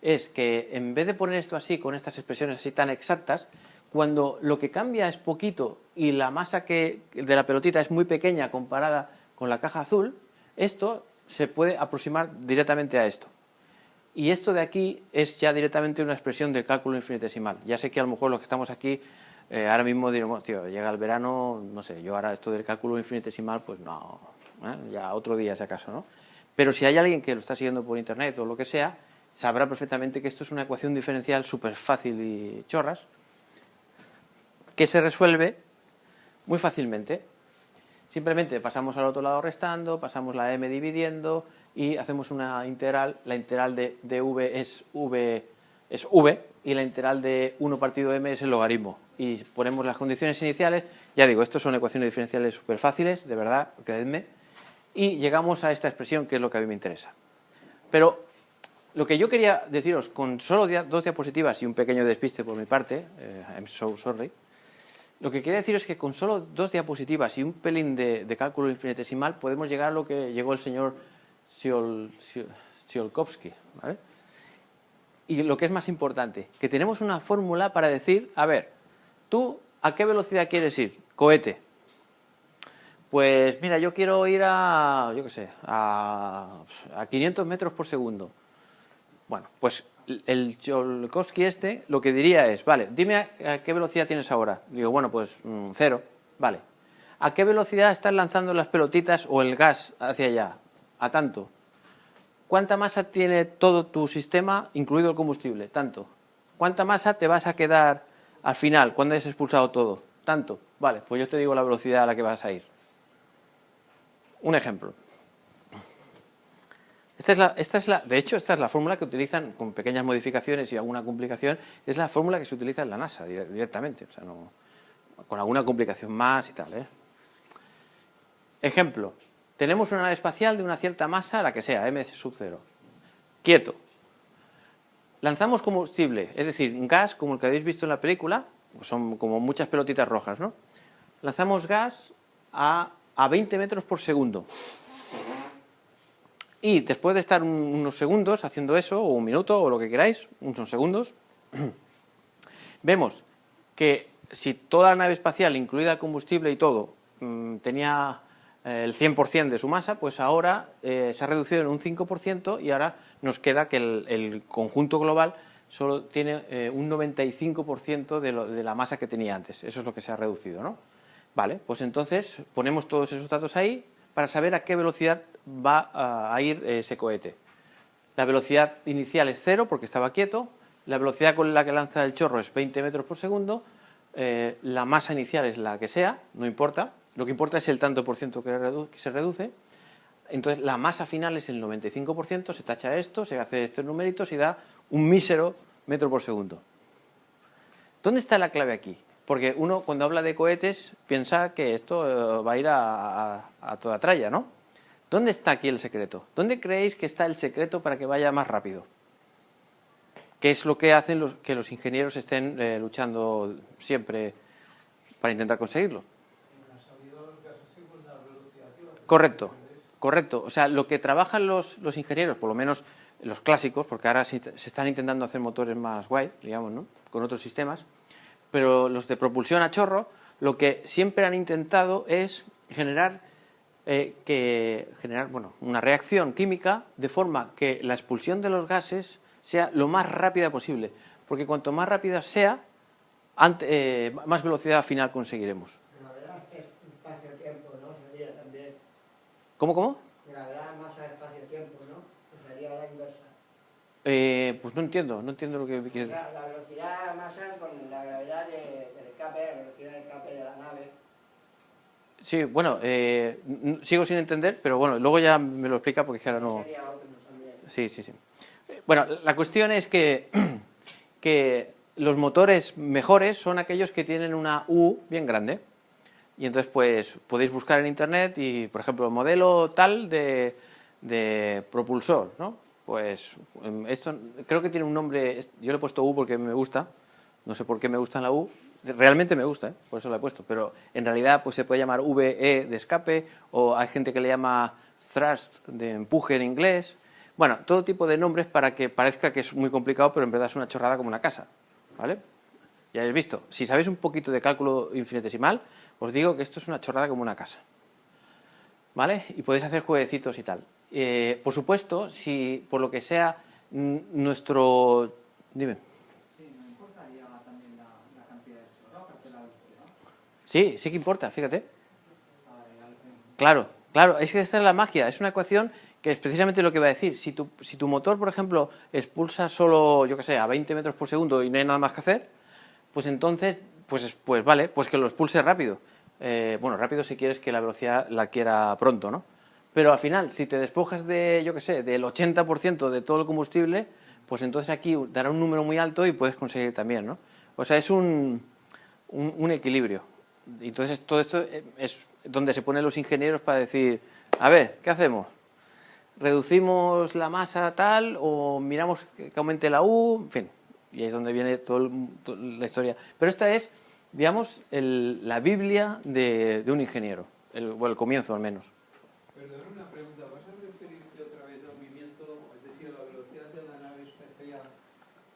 es que en vez de poner esto así, con estas expresiones así tan exactas, cuando lo que cambia es poquito y la masa de la pelotita es muy pequeña comparada con la caja azul, esto se puede aproximar directamente a esto. Y esto de aquí es ya directamente una expresión del cálculo infinitesimal. Ya sé que a lo mejor los que estamos aquí ahora mismo diremos, tío, llega el verano, no sé, yo ahora esto del cálculo infinitesimal, pues no, ya otro día si acaso, ¿no? Pero si hay alguien que lo está siguiendo por internet o lo que sea, sabrá perfectamente que esto es una ecuación diferencial súper fácil y chorras, que se resuelve muy fácilmente. Simplemente pasamos al otro lado restando, pasamos la m dividiendo y hacemos una integral. La integral de v es v y la integral de 1 partido m es el logaritmo. Y ponemos las condiciones iniciales. Ya digo, estos son ecuaciones diferenciales súper fáciles, de verdad, creedme. Y llegamos a esta expresión que es lo que a mí me interesa. Pero lo que yo quería deciros con solo 2 diapositivas y un pequeño despiste por mi parte, I'm so sorry, lo que quería decir es que con solo 2 diapositivas y un pelín de cálculo infinitesimal podemos llegar a lo que llegó el señor Tsiolkovsky, ¿vale? Y lo que es más importante, que tenemos una fórmula para decir, a ver, ¿tú a qué velocidad quieres ir? Cohete. Pues mira, yo quiero ir a, yo qué sé, a 500 metros por segundo. Bueno, pues el Tsiolkovsky este lo que diría es, vale, dime a qué velocidad tienes ahora. Digo, bueno, pues 0, vale. ¿A qué velocidad estás lanzando las pelotitas o el gas hacia allá? A tanto. ¿Cuánta masa tiene todo tu sistema, incluido el combustible? Tanto. ¿Cuánta masa te vas a quedar al final, cuando hayas expulsado todo? Tanto. Vale, pues yo te digo la velocidad a la que vas a ir. Un ejemplo. De hecho, esta es la fórmula que utilizan con pequeñas modificaciones y alguna complicación. Es la fórmula que se utiliza en la NASA directamente. O sea, no, con alguna complicación más y tal, ¿eh? Ejemplo. Tenemos una nave espacial de una cierta masa, la que sea, m sub 0. Quieto. Lanzamos combustible, es decir, un gas, como el que habéis visto en la película, son como muchas pelotitas rojas, ¿no? Lanzamos gas a 20 metros por segundo. Y después de estar unos segundos haciendo eso, o un minuto, o lo que queráis, unos segundos, vemos que si toda la nave espacial, incluida el combustible y todo, tenía el 100% de su masa, pues ahora se ha reducido en un 5% y ahora nos queda que el conjunto global solo tiene un 95% de la masa que tenía antes. Eso es lo que se ha reducido, ¿no? Vale, pues entonces ponemos todos esos datos ahí para saber a qué velocidad va a ir ese cohete. La velocidad inicial es 0 porque estaba quieto, la velocidad con la que lanza el chorro es 20 metros por segundo, la masa inicial es la que sea, no importa, lo que importa es el tanto por ciento que se reduce. Entonces la masa final es el 95%, se tacha esto, se hace estos numeritos y da un mísero metro por segundo. ¿Dónde está la clave aquí? Porque uno cuando habla de cohetes piensa que esto va a ir a toda tralla, ¿no? ¿Dónde está aquí el secreto? ¿Dónde creéis que está el secreto para que vaya más rápido? ¿Qué es lo que hacen que los ingenieros estén luchando siempre para intentar conseguirlo? Correcto, correcto. O sea, lo que trabajan los ingenieros, por lo menos los clásicos, porque ahora se están intentando hacer motores más guay, digamos, ¿no? Con otros sistemas, pero los de propulsión a chorro, lo que siempre han intentado es generar una reacción química de forma que la expulsión de los gases sea lo más rápida posible, porque cuanto más rápida sea, más velocidad final conseguiremos. Espacio-tiempo, ¿no? Sería también. ¿Cómo? Gravedad, masa, espacio-tiempo, ¿no? Que sería la inversa. Pues no entiendo lo que quieres decir. La velocidad masa con la gravedad del escape, la velocidad de escape de la nave. Sí, bueno, sigo sin entender, pero bueno, luego ya me lo explica porque ahora no... Sería otro también. Sí. Bueno, la cuestión es que los motores mejores son aquellos que tienen una U bien grande. Y entonces, pues, podéis buscar en internet y, por ejemplo, modelo tal de propulsor, ¿no? Pues, esto creo que tiene un nombre, yo le he puesto U porque me gusta, no sé por qué me gusta la U, realmente me gusta, por eso la he puesto, pero en realidad pues se puede llamar VE de escape, o hay gente que le llama thrust de empuje en inglés. Bueno, todo tipo de nombres para que parezca que es muy complicado, pero en verdad es una chorrada como una casa, ¿vale? Ya habéis visto, si sabéis un poquito de cálculo infinitesimal, os digo que esto es una chorrada como una casa, ¿vale? Y podéis hacer jueguecitos y tal. Por supuesto, si por lo que sea nuestro... Dime. Sí, no importaría también la cantidad de chorro, porque la Sí, sí que importa, fíjate. Claro, claro, es que esta es la magia, es una ecuación que es precisamente lo que va a decir. Si tu motor, por ejemplo, expulsa solo, yo que sé, a 20 metros por segundo y no hay nada más que hacer, pues entonces, pues vale, pues que lo expulse rápido. Bueno, rápido si quieres que la velocidad la quiera pronto, ¿no? Pero al final, si te despojas de, yo que sé, del 80% de todo el combustible, pues entonces aquí dará un número muy alto y puedes conseguir también, ¿no? O sea, es un equilibrio. Entonces, todo esto es donde se ponen los ingenieros para decir, a ver, ¿qué hacemos? ¿Reducimos la masa tal o miramos que aumente la U? En fin, y ahí es donde viene toda la historia. Pero esta es, digamos, la Biblia de un ingeniero, o el comienzo al menos. Perdón, una pregunta. ¿Vas a referirte otra vez al movimiento, es decir, a la velocidad de la nave espacial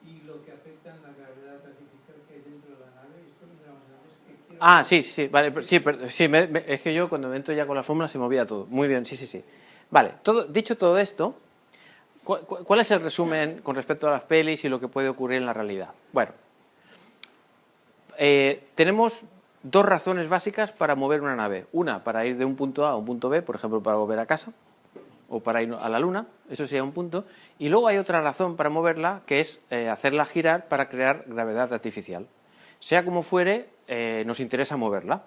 y lo que afecta en la gravedad artificial que hay dentro de la nave? Esto de las naves que quiero... Ah, sí, vale, sí, es que yo cuando me entro ya con la fórmula se me olvida todo. Muy bien, sí. Vale, dicho todo esto, ¿cuál es el resumen con respecto a las pelis y lo que puede ocurrir en la realidad? Bueno, tenemos dos razones básicas para mover una nave. Una, para ir de un punto A a un punto B, por ejemplo, para volver a casa, o para ir a la Luna, eso sería un punto. Y luego hay otra razón para moverla, que es hacerla girar para crear gravedad artificial. Sea como fuere, nos interesa moverla.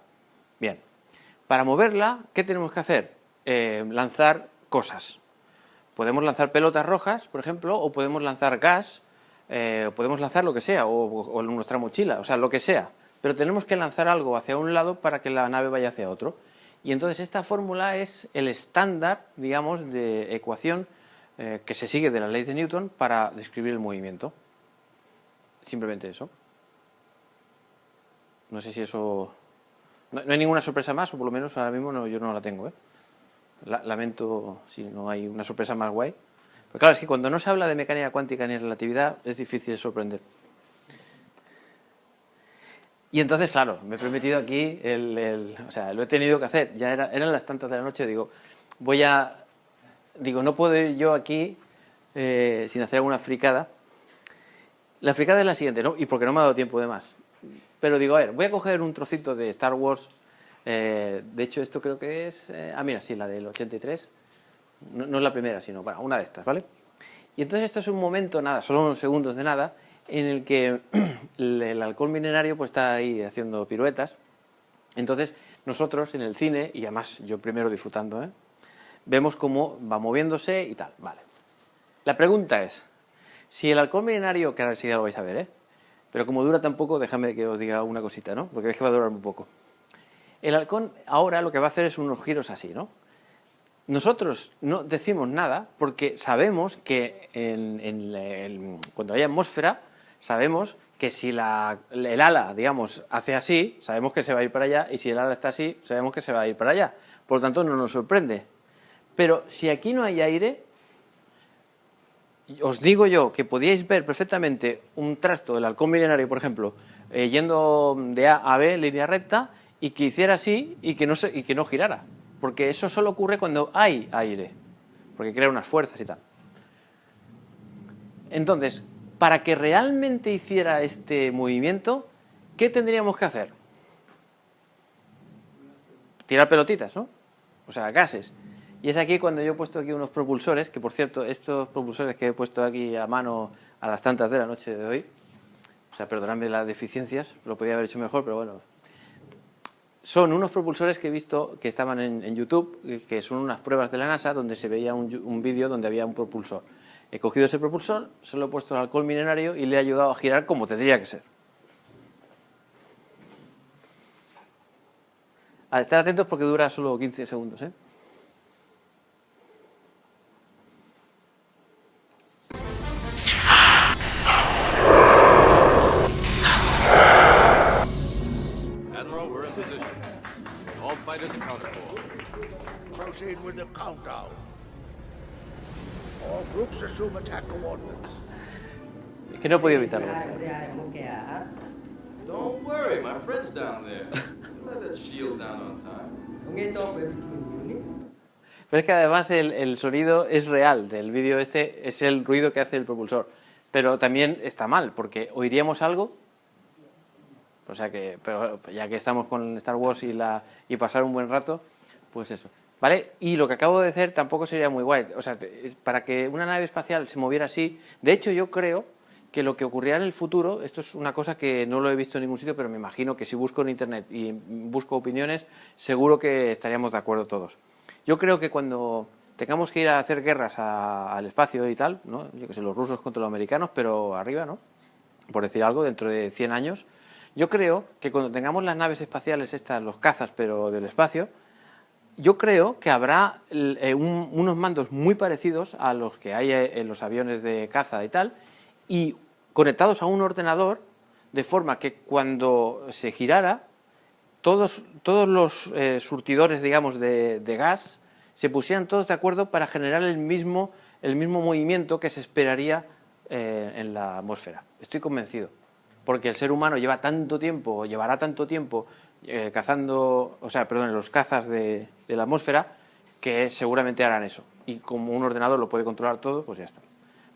Bien, para moverla, ¿qué tenemos que hacer? Lanzar cosas. Podemos lanzar pelotas rojas, por ejemplo, o podemos lanzar gas, podemos lanzar lo que sea, o nuestra mochila, o sea, lo que sea. Pero tenemos que lanzar algo hacia un lado para que la nave vaya hacia otro. Y entonces esta fórmula es el estándar, digamos, de ecuación que se sigue de la ley de Newton para describir el movimiento. Simplemente eso. No sé si eso... No hay ninguna sorpresa más, o por lo menos ahora mismo yo no la tengo, ¿eh? Lamento si no hay una sorpresa más guay. Pero claro, es que cuando no se habla de mecánica cuántica ni relatividad es difícil sorprender. Y entonces, claro, me he permitido aquí, o sea, lo he tenido que hacer. Ya eran las tantas de la noche, digo, no puedo ir yo aquí sin hacer alguna fricada. La fricada es la siguiente, ¿no? Y porque no me ha dado tiempo de más. Pero digo, a ver, voy a coger un trocito de Star Wars. De hecho, esto creo que es... mira, sí, la del 83. No es la primera, sino, bueno, una de estas, ¿vale? Y entonces esto es un momento, nada, solo unos segundos de nada, en el que el halcón milenario pues está ahí haciendo piruetas. Entonces, nosotros en el cine, y además yo primero disfrutando, vemos cómo va moviéndose y tal, vale. La pregunta es, si el halcón milenario, que ahora sí ya lo vais a ver, pero como dura tan poco, déjame que os diga una cosita, ¿no? Porque es que va a durar muy poco. El halcón ahora lo que va a hacer es unos giros así, ¿no? Nosotros no decimos nada porque sabemos que cuando hay atmósfera, sabemos que si el ala, digamos, hace así, sabemos que se va a ir para allá, y si el ala está así, sabemos que se va a ir para allá. Por lo tanto, no nos sorprende. Pero si aquí no hay aire, os digo yo que podíais ver perfectamente un trasto del halcón milenario, por ejemplo, yendo de A a B, línea recta, y que hiciera así y que no girara. Porque eso solo ocurre cuando hay aire, porque crea unas fuerzas y tal. Entonces, para que realmente hiciera este movimiento, ¿qué tendríamos que hacer? Tirar pelotitas, ¿no? O sea, gases. Y es aquí cuando yo he puesto aquí unos propulsores, que por cierto, estos propulsores que he puesto aquí a mano a las tantas de la noche de hoy, o sea, perdonadme las deficiencias, lo podía haber hecho mejor, pero bueno... Son unos propulsores que he visto que estaban en YouTube, que son unas pruebas de la NASA donde se veía un vídeo donde había un propulsor. He cogido ese propulsor, se lo he puesto al halcón milenario y le he ayudado a girar como tendría que ser. A estar atentos porque dura solo 15 segundos, ¿eh? Proceed with the countdown. All groups assume attack coordinates. Es que no he podido evitarlo. Don't worry, my friend's down there. Let that shield down on time. Pero es que además el sonido es real del vídeo este, es el ruido que hace el propulsor. Pero también está mal, porque oiríamos algo O sea que, pero ya que estamos con Star Wars y pasar un buen rato, pues eso. ¿Vale? Y lo que acabo de decir tampoco sería muy guay. O sea, para que una nave espacial se moviera así... De hecho, yo creo que lo que ocurrirá en el futuro, esto es una cosa que no lo he visto en ningún sitio, pero me imagino que si busco en Internet y busco opiniones, seguro que estaríamos de acuerdo todos. Yo creo que cuando tengamos que ir a hacer guerras al espacio y tal, ¿no? Yo que sé, los rusos contra los americanos, pero arriba, ¿no? Por decir algo, dentro de 100 años, yo creo que cuando tengamos las naves espaciales estas, los cazas, pero del espacio, yo creo que habrá unos mandos muy parecidos a los que hay en los aviones de caza y tal, y conectados a un ordenador, de forma que cuando se girara, todos los surtidores, digamos, de gas, se pusieran todos de acuerdo para generar el mismo movimiento que se esperaría en la atmósfera. Estoy convencido, porque el ser humano llevará tanto tiempo cazando, los cazas de la atmósfera, que seguramente harán eso. Y como un ordenador lo puede controlar todo, pues ya está.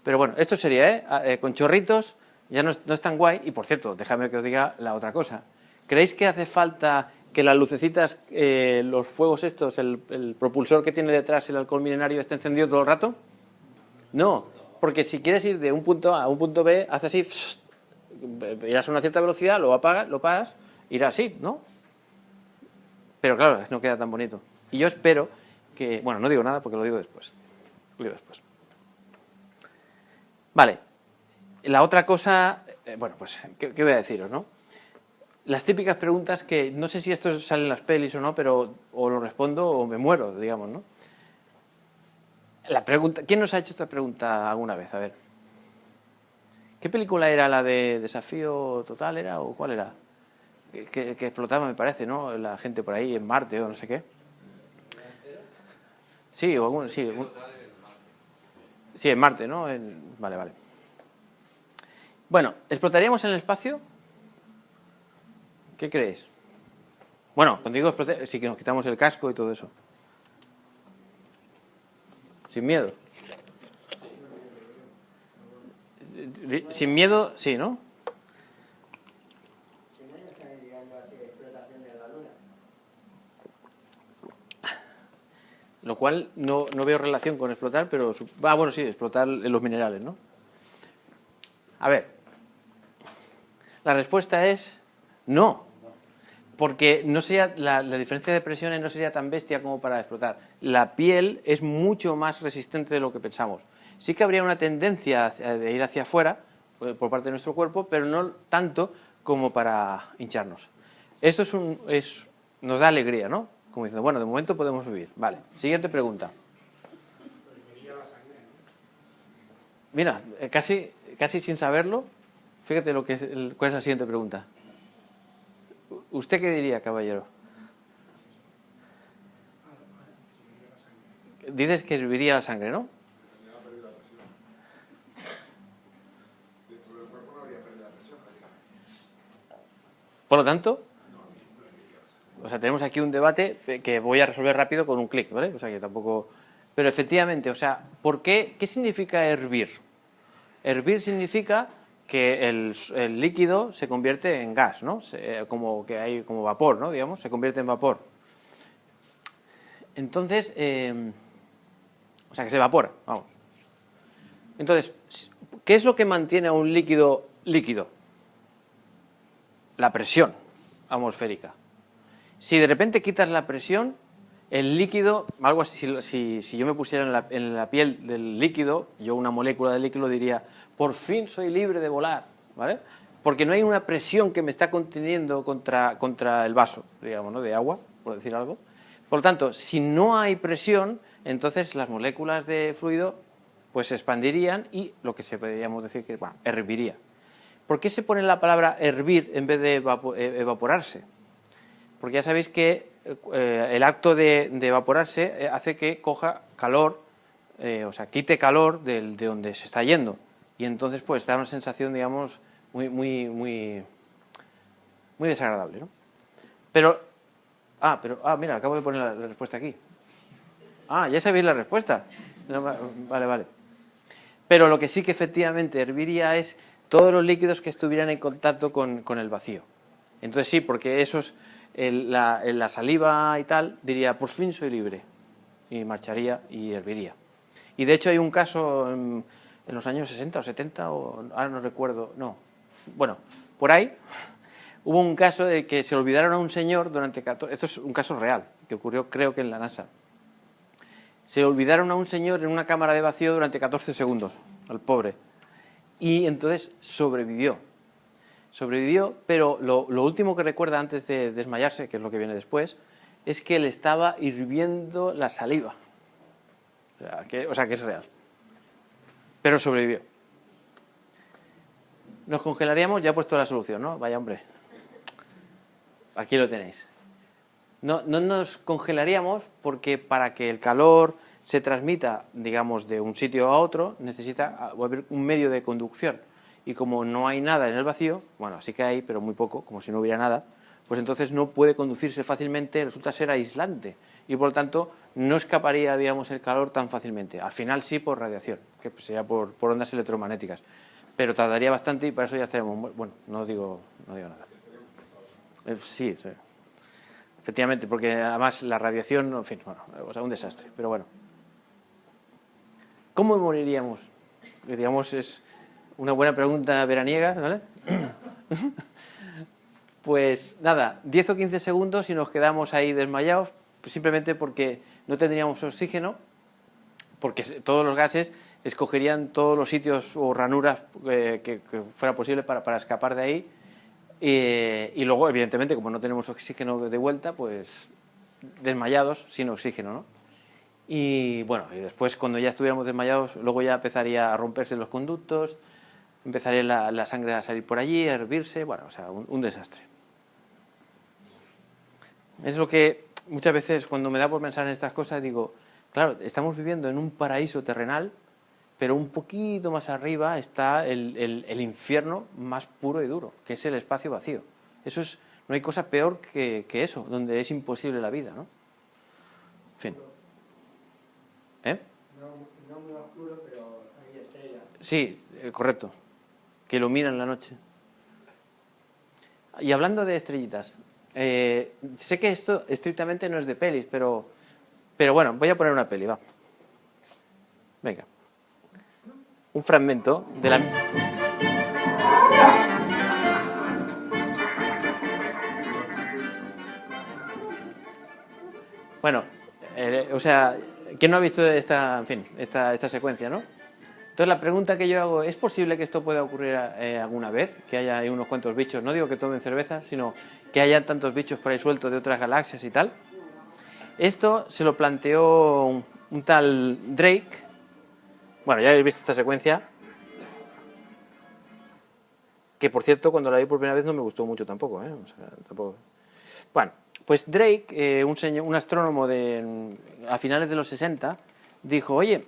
Pero bueno, esto sería, con chorritos, ya no es tan guay. Y por cierto, déjame que os diga la otra cosa. ¿Creéis que hace falta que las lucecitas, los fuegos estos, el propulsor que tiene detrás el halcón milenario esté encendido todo el rato? No, porque si quieres ir de un punto A a un punto B, hace así, irás a una cierta velocidad, lo apagas, irá así, ¿no? Pero claro, no queda tan bonito. Y yo espero que... Bueno, no digo nada porque lo digo después. Vale. La otra cosa... bueno, pues, ¿qué voy a deciros, no? Las típicas preguntas que... No sé si esto sale en las pelis o no, pero o lo respondo o me muero, digamos, ¿no? La pregunta... ¿Quién nos ha hecho esta pregunta alguna vez? A ver. ¿Qué película era la de Desafío Total? ¿Era o cuál era? Que explotaba, me parece, ¿no? La gente por ahí en Marte o no sé qué. Sí, sí, en Marte, ¿no? Vale. Bueno, ¿explotaríamos en el espacio? ¿Qué creéis? Bueno, contigo sí que nos quitamos el casco y todo eso. Sin miedo. Sin miedo, sí, ¿no? Lo cual no veo relación con explotar, pero... bueno, sí, explotar los minerales, ¿no? A ver. La respuesta es no. Porque no sería la diferencia de presiones no sería tan bestia como para explotar. La piel es mucho más resistente de lo que pensamos. Sí que habría una tendencia de ir hacia afuera por parte de nuestro cuerpo, pero no tanto como para hincharnos. Esto nos da alegría, ¿no? Como diciendo, bueno, de momento podemos vivir. Vale, siguiente pregunta. Mira, casi sin saberlo, fíjate cuál es la siguiente pregunta. ¿Usted qué diría, caballero? Dices que herviría la sangre, ¿no? Por lo tanto, o sea, tenemos aquí un debate que voy a resolver rápido con un clic, ¿vale? O sea, que tampoco... Pero efectivamente, o sea, ¿qué significa hervir? Hervir significa que el líquido se convierte en gas, ¿no? Como que hay como vapor, ¿no? Digamos, se convierte en vapor. Entonces, o sea, que se evapora, vamos. Entonces, ¿qué es lo que mantiene a un líquido líquido? La presión atmosférica. Si de repente quitas la presión, el líquido, algo así, si yo me pusiera en la piel del líquido, yo una molécula de líquido diría, por fin soy libre de volar, ¿vale? Porque no hay una presión que me está conteniendo contra el vaso, digamos, ¿no? De agua, por decir algo. Por lo tanto, si no hay presión, entonces las moléculas de fluido pues se expandirían y lo que se podríamos decir que, bueno, herviría. ¿Por qué se pone la palabra hervir en vez de evaporarse? Porque ya sabéis que el acto de evaporarse hace que coja calor, o sea, quite calor de donde se está yendo. Y entonces pues da una sensación, digamos, muy desagradable, ¿no? Mira, acabo de poner la respuesta aquí. Ya sabéis la respuesta. No, vale. Pero lo que sí que efectivamente herviría es todos los líquidos que estuvieran en contacto con el vacío. Entonces sí, porque eso es la saliva y tal, diría, por fin soy libre. Y marcharía y herviría. Y de hecho hay un caso en los años 60 o 70, o ahora no recuerdo, no. Bueno, por ahí hubo un caso de que se olvidaron a un señor durante 14... Esto es un caso real, que ocurrió creo que en la NASA. Se olvidaron a un señor en una cámara de vacío durante 14 segundos, al pobre. Y entonces sobrevivió. Sobrevivió, pero lo último que recuerda antes de desmayarse, que es lo que viene después, es que le estaba hirviendo la saliva. O sea, que es real. Pero sobrevivió. Nos congelaríamos, ya he puesto la solución, ¿no? Vaya hombre. Aquí lo tenéis. No nos congelaríamos porque para que el calor se transmita, digamos, de un sitio a otro, necesita haber un medio de conducción. Y como no hay nada en el vacío, bueno, sí que hay, pero muy poco, como si no hubiera nada, pues entonces no puede conducirse fácilmente, resulta ser aislante. Y por lo tanto no escaparía, digamos, el calor tan fácilmente. Al final sí por radiación, que sería por ondas electromagnéticas. Pero tardaría bastante y para eso ya estaremos... Bueno, no digo nada. Sí, sí. Efectivamente, porque además la radiación, en fin, bueno, o sea, un desastre. Pero bueno. ¿Cómo moriríamos? Digamos, es una buena pregunta veraniega, ¿vale? Pues nada, 10 o 15 segundos y nos quedamos ahí desmayados, pues simplemente porque no tendríamos oxígeno, porque todos los gases escogerían todos los sitios o ranuras que fuera posible para escapar de ahí. Y luego, evidentemente, como no tenemos oxígeno de vuelta, pues desmayados sin oxígeno, ¿no? Y bueno, y después cuando ya estuviéramos desmayados, luego ya empezaría a romperse los conductos, empezaría la sangre a salir por allí, a hervirse, bueno, o sea, un desastre. Es lo que muchas veces cuando me da por pensar en estas cosas digo, claro, estamos viviendo en un paraíso terrenal, pero un poquito más arriba está el infierno más puro y duro, que es el espacio vacío. Eso es, no hay cosa peor que eso, donde es imposible la vida, ¿no? En fin. No muy oscuro, pero hay estrellas. Sí, correcto. Que iluminan la noche. Y hablando de estrellitas, sé que esto estrictamente no es de pelis, pero bueno, voy a poner una peli, va. Venga. Un fragmento de la... Bueno, o sea, ¿quién no ha visto esta secuencia, no? Entonces la pregunta que yo hago, ¿es posible que esto pueda ocurrir alguna vez? Que haya ahí unos cuantos bichos, no digo que tomen cerveza, sino que haya tantos bichos por ahí sueltos de otras galaxias y tal. Esto se lo planteó un tal Drake. Bueno, ya habéis visto esta secuencia. Que por cierto, cuando la vi por primera vez no me gustó mucho tampoco, ¿eh? O sea, tampoco. Bueno, pues Drake, un astrónomo a finales de los 60, dijo, oye,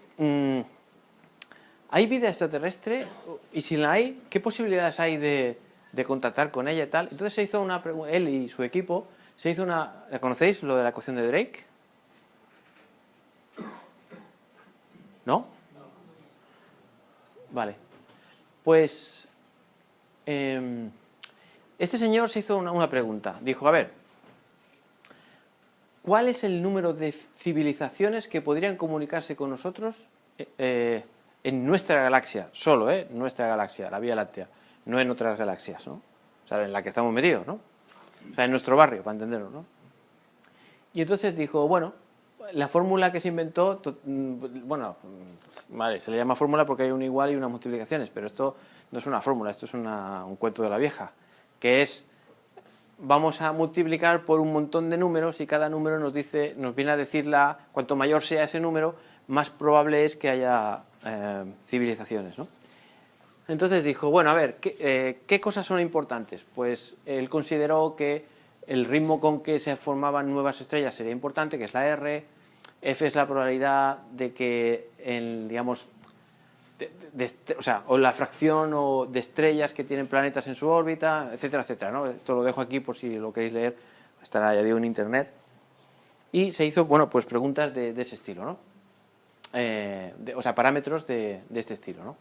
¿hay vida extraterrestre? Y si la hay, ¿qué posibilidades hay de contactar con ella y tal? Entonces se hizo él y su equipo, ¿la conocéis, lo de la ecuación de Drake? ¿No? Vale. Pues este señor se hizo una pregunta. Dijo, a ver, ¿cuál es el número de civilizaciones que podrían comunicarse con nosotros en nuestra galaxia? Solo, nuestra galaxia, la Vía Láctea, no en otras galaxias, ¿no? O sea, en la que estamos metidos, ¿no? O sea, en nuestro barrio, para entenderlo, ¿no? Y entonces dijo, bueno, la fórmula que se inventó, bueno, vale, se le llama fórmula porque hay un igual y unas multiplicaciones, pero esto no es una fórmula, esto es un cuento de la vieja, que es, vamos a multiplicar por un montón de números y cada número nos viene a decir cuanto mayor sea ese número, más probable es que haya civilizaciones, ¿no? Entonces dijo, bueno, a ver, ¿qué cosas son importantes? Pues él consideró que el ritmo con que se formaban nuevas estrellas sería importante, que es la R. F es la probabilidad de que, digamos, o la fracción de estrellas que tienen planetas en su órbita, etcétera, etcétera, ¿no? Esto lo dejo aquí por si lo queréis leer, estará, ya digo, en internet. Y se hizo, bueno, pues preguntas de ese estilo, ¿no? O sea, parámetros de este estilo, ¿no?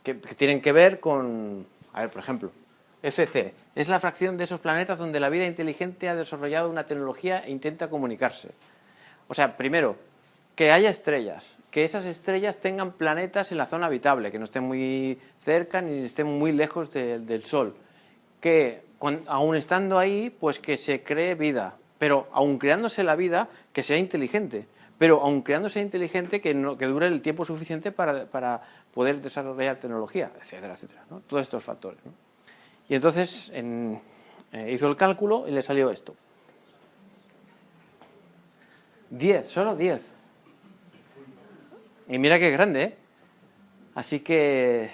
Que tienen que ver con, a ver, por ejemplo, FC. Es la fracción de esos planetas donde la vida inteligente ha desarrollado una tecnología e intenta comunicarse. O sea, primero, que haya estrellas, que esas estrellas tengan planetas en la zona habitable, que no estén muy cerca ni estén muy lejos del Sol. Que, aun estando ahí, pues que se cree vida. Pero, aun creándose la vida, que sea inteligente. Pero, aun creándose inteligente, que dure el tiempo suficiente para poder desarrollar tecnología, etcétera, etcétera, ¿no? Todos estos factores, ¿no? Y entonces hizo el cálculo y le salió esto. 10, solo 10. Y mira que grande, ¿eh? Así que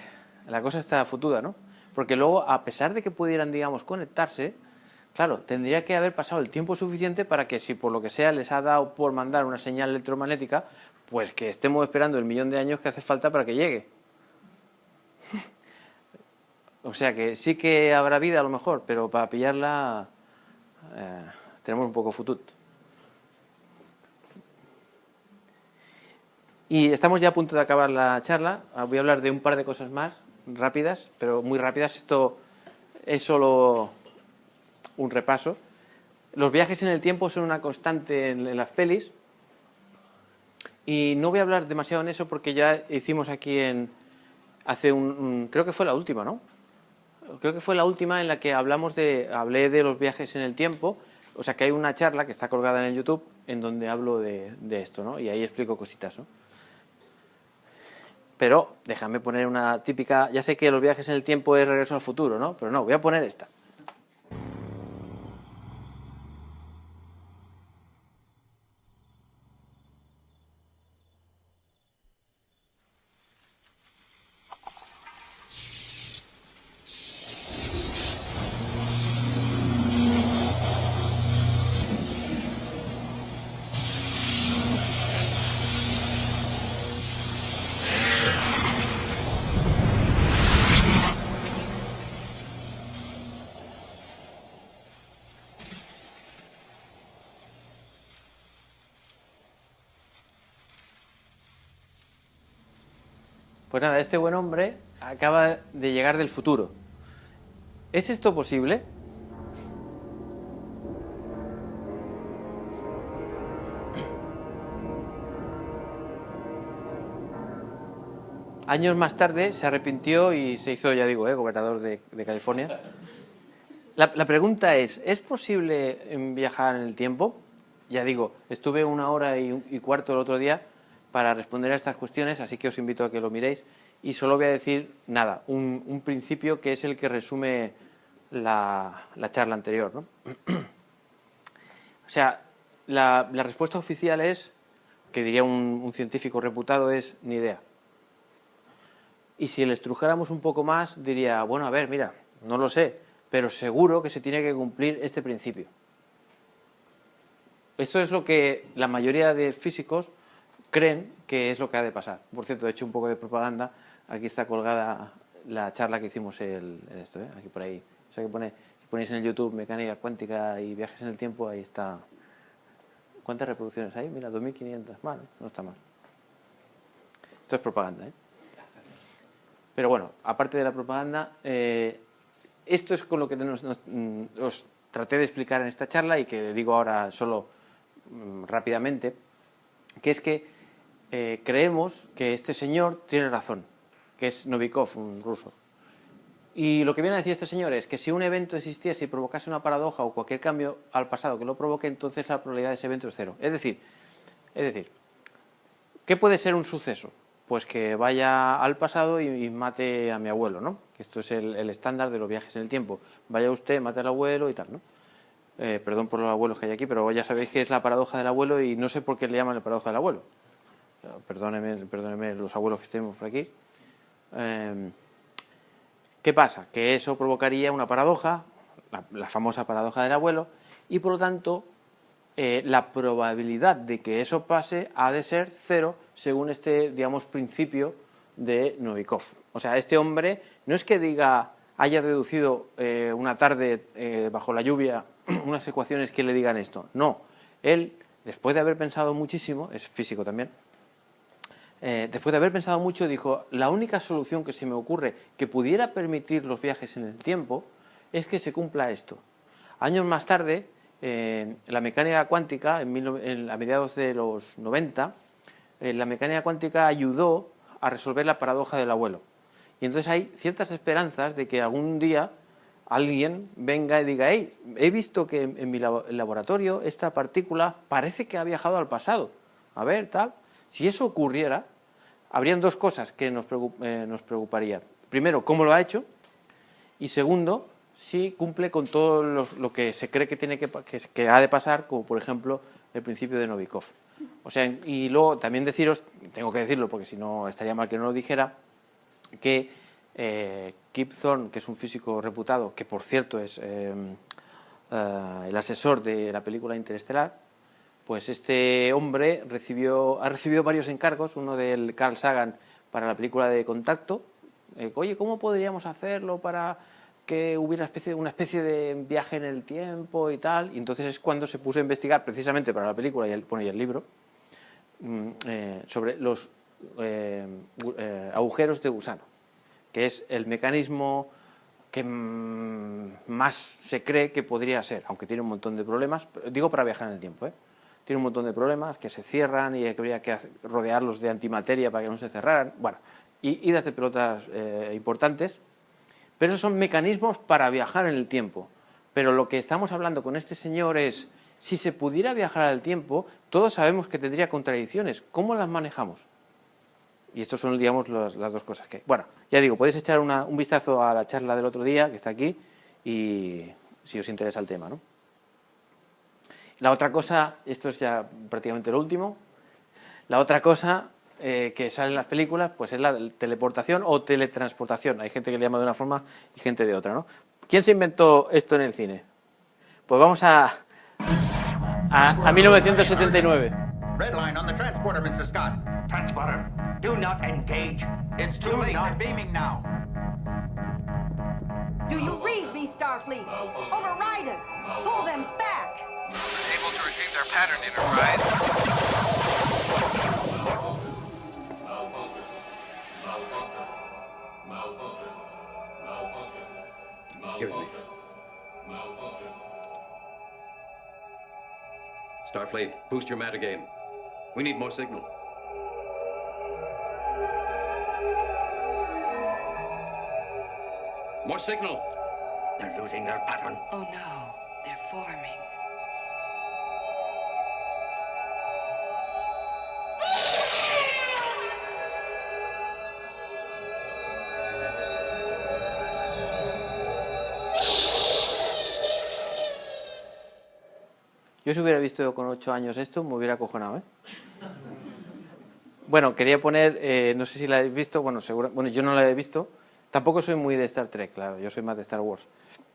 la cosa está futuda, ¿no? Porque luego, a pesar de que pudieran, digamos, conectarse, claro, tendría que haber pasado el tiempo suficiente para que, si por lo que sea les ha dado por mandar una señal electromagnética, pues que estemos esperando el 1.000.000 de años que hace falta para que llegue. O sea que sí que habrá vida a lo mejor, pero para pillarla tenemos un poco futut. Y estamos ya a punto de acabar la charla. Voy a hablar de un par de cosas más, rápidas, pero muy rápidas. Esto es solo un repaso. Los viajes en el tiempo son una constante en las pelis. Y no voy a hablar demasiado en eso porque ya hicimos aquí creo que fue la última, ¿no? Creo que fue la última en la que hablé de los viajes en el tiempo. O sea que hay una charla que está colgada en el YouTube en donde hablo de esto, ¿no? Y ahí explico cositas, ¿no? Pero déjame poner una típica... Ya sé que los viajes en el tiempo es Regreso al futuro, ¿no? Pero no, voy a poner esta. Pues nada, este buen hombre acaba de llegar del futuro. ¿Es esto posible? Años más tarde se arrepintió y se hizo, ya digo, gobernador de California. La pregunta es posible viajar en el tiempo? Ya digo, estuve 1 hora y cuarto el otro día para responder a estas cuestiones, así que os invito a que lo miréis. Y solo voy a decir, nada, un principio que es el que resume la charla anterior, ¿no? O sea, la respuesta oficial es, que diría un científico reputado, es ni idea. Y si le estrujáramos un poco más, diría, bueno, a ver, mira, no lo sé, pero seguro que se tiene que cumplir este principio. Esto es lo que la mayoría de físicos creen que es lo que ha de pasar. Por cierto, he hecho un poco de propaganda. Aquí está colgada la charla que hicimos aquí por ahí. O sea, que si ponéis en el YouTube mecánica cuántica y viajes en el tiempo, ahí está. ¿Cuántas reproducciones hay? Mira, 2.500. Vale, no está mal. Esto es propaganda, ¿eh? Pero bueno, aparte de la propaganda, esto es con lo que os traté de explicar en esta charla y que digo ahora solo rápidamente, que es que creemos que este señor tiene razón, que es Novikov, un ruso. Y lo que viene a decir este señor es que si un evento existiese y provocase una paradoja o cualquier cambio al pasado que lo provoque, entonces la probabilidad de ese evento es cero. Es decir, ¿qué puede ser un suceso? Pues que vaya al pasado y mate a mi abuelo, ¿no? Que esto es el estándar de los viajes en el tiempo. Vaya usted, mate al abuelo y tal, ¿no? Perdón por los abuelos que hay aquí, pero ya sabéis que es la paradoja del abuelo y no sé por qué le llaman la paradoja del abuelo. Perdónenme los abuelos que estemos por aquí. ¿Qué pasa? Que eso provocaría una paradoja, la famosa paradoja del abuelo, y por lo tanto la probabilidad de que eso pase ha de ser cero según este, digamos, principio de Novikov. O sea, este hombre no es que haya deducido una tarde bajo la lluvia unas ecuaciones que le digan esto. No, él, después de haber pensado muchísimo, es físico también, después de haber pensado mucho, dijo, la única solución que se me ocurre que pudiera permitir los viajes en el tiempo es que se cumpla esto. Años más tarde, la mecánica cuántica, a mediados de los 90, la mecánica cuántica ayudó a resolver la paradoja del abuelo. Y entonces hay ciertas esperanzas de que algún día alguien venga y diga, hey, he visto que en mi laboratorio esta partícula parece que ha viajado al pasado. A ver, tal. Si eso ocurriera, habrían dos cosas que nos preocuparía. Primero, cómo lo ha hecho. Y segundo, si cumple con todo lo que se cree que tiene que ha de pasar, como por ejemplo el principio de Novikov. O sea, y luego también deciros, tengo que decirlo porque si no estaría mal que no lo dijera, que Kip Thorne, que es un físico reputado, que por cierto es el asesor de la película Interestelar, pues este hombre ha recibido varios encargos, uno del Carl Sagan para la película de Contacto. Oye, ¿cómo podríamos hacerlo para que hubiera una especie de viaje en el tiempo y tal? Y entonces es cuando se puso a investigar, precisamente para la película y el libro, sobre los agujeros de gusano, que es el mecanismo que más se cree que podría ser, aunque tiene un montón de problemas, digo para viajar en el tiempo, tiene un montón de problemas que se cierran y habría que rodearlos de antimateria para que no se cerraran, bueno, y de hacer pelotas importantes, pero esos son mecanismos para viajar en el tiempo. Pero lo que estamos hablando con este señor es, si se pudiera viajar al tiempo, todos sabemos que tendría contradicciones, ¿cómo las manejamos? Y estos son, digamos, las dos cosas que... Bueno, ya digo, podéis echar un vistazo a la charla del otro día, que está aquí, y si os interesa el tema, ¿no? La otra cosa, esto es ya prácticamente lo último, la otra cosa que sale en las películas, pues es la teleportación o teletransportación. Hay gente que le llama de una forma y gente de otra, ¿no? ¿Quién se inventó esto en el cine? Pues vamos a 1979. Red line on the transporter, Mr. Scott. Transporter, do not engage. It's too late. They're beaming now. Do you read me, Starfleet? Override us. Pull them back. Able to retrieve their pattern, Enterprise. Give it me. Starfleet, boost your mat again. We need more signal. More signal. They're losing their pattern. Oh no, they're forming. Yo si hubiera visto con 8 años esto, me hubiera acojonado, ¿eh? Bueno, quería poner, no sé si la habéis visto, bueno, yo no la he visto, tampoco soy muy de Star Trek, claro, yo soy más de Star Wars.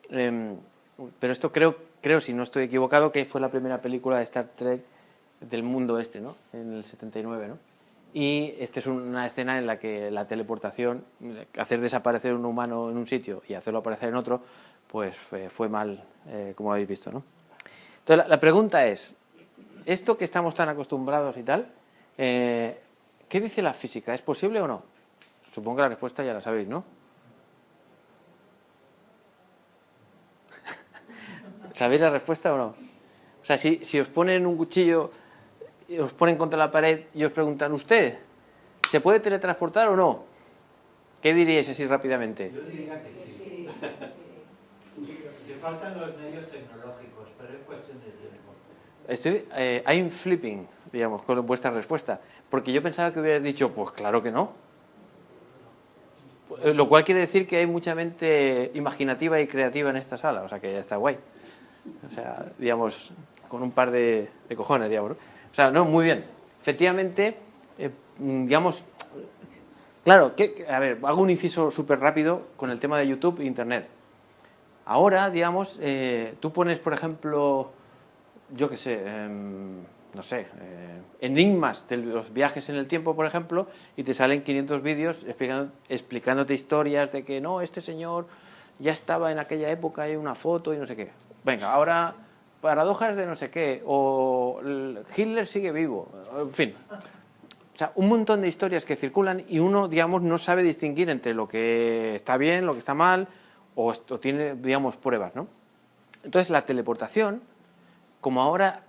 Pero esto creo, si no estoy equivocado, que fue la primera película de Star Trek del mundo este, ¿no? En el 79, ¿no? Y esta es una escena en la que la teleportación, hacer desaparecer un humano en un sitio y hacerlo aparecer en otro, pues fue mal, como habéis visto, ¿no? Entonces, la pregunta es, esto que estamos tan acostumbrados y tal, ¿qué dice la física? ¿Es posible o no? Supongo que la respuesta ya la sabéis, ¿no? ¿Sabéis la respuesta o no? O sea, si os ponen un cuchillo, os ponen contra la pared y os preguntan, ¿usted se puede teletransportar o no? ¿Qué diríais así rápidamente? Yo diría que sí. Te faltan los medios tecnológicos, pero es cuestión de tiempo. I'm flipping, digamos, con vuestra respuesta. Porque yo pensaba que hubierais dicho, pues claro que no. Lo cual quiere decir que hay mucha mente imaginativa y creativa en esta sala, o sea que ya está guay. O sea, digamos, con un par de cojones, digamos, ¿no? O sea, no, muy bien. Efectivamente, digamos, claro, a ver, hago un inciso súper rápido con el tema de YouTube e Internet. Ahora, digamos, tú pones, por ejemplo, yo qué sé, no sé, enigmas de los viajes en el tiempo, por ejemplo, y te salen 500 vídeos explicándote historias de que no, este señor ya estaba en aquella época, hay una foto y no sé qué. Venga, ahora paradojas de no sé qué, o Hitler sigue vivo, en fin. O sea, un montón de historias que circulan y uno, digamos, no sabe distinguir entre lo que está bien, lo que está mal, o tiene, digamos, pruebas, ¿no? Entonces la teleportación, como ahora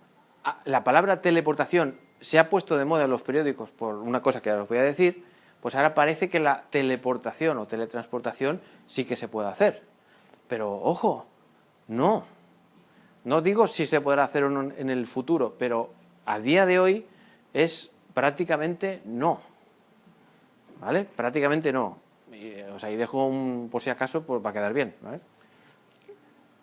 la palabra teleportación se ha puesto de moda en los periódicos por una cosa que ahora os voy a decir, pues ahora parece que la teleportación o teletransportación sí que se puede hacer. Pero, ojo, no digo si se podrá hacer o no en el futuro, pero a día de hoy es prácticamente no, ¿vale? Prácticamente no. O sea, y dejo un por si acaso pues, para quedar bien, ¿vale?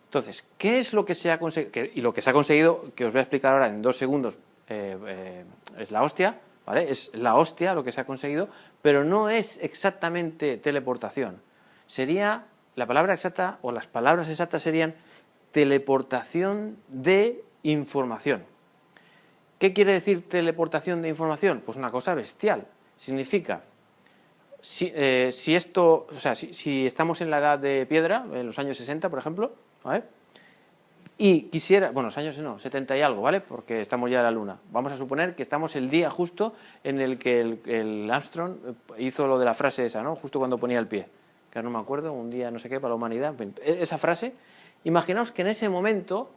Entonces, ¿qué es lo que se ha conseguido? Y lo que se ha conseguido, que os voy a explicar ahora en 2 segundos, es la hostia, ¿vale? Es la hostia lo que se ha conseguido, pero no es exactamente teleportación. Sería, la palabra exacta, o las palabras exactas serían teleportación de información. ¿Qué quiere decir teleportación de información? Pues una cosa bestial. Significa, si estamos en la edad de piedra, en los años 60, por ejemplo, ¿vale? Y quisiera, bueno, los años no, 70 y algo, ¿vale? Porque estamos ya en la Luna. Vamos a suponer que estamos el día justo en el que el Armstrong hizo lo de la frase esa, ¿no? Justo cuando ponía el pie. Que no me acuerdo, un día no sé qué para la humanidad. Esa frase, imaginaos que en ese momento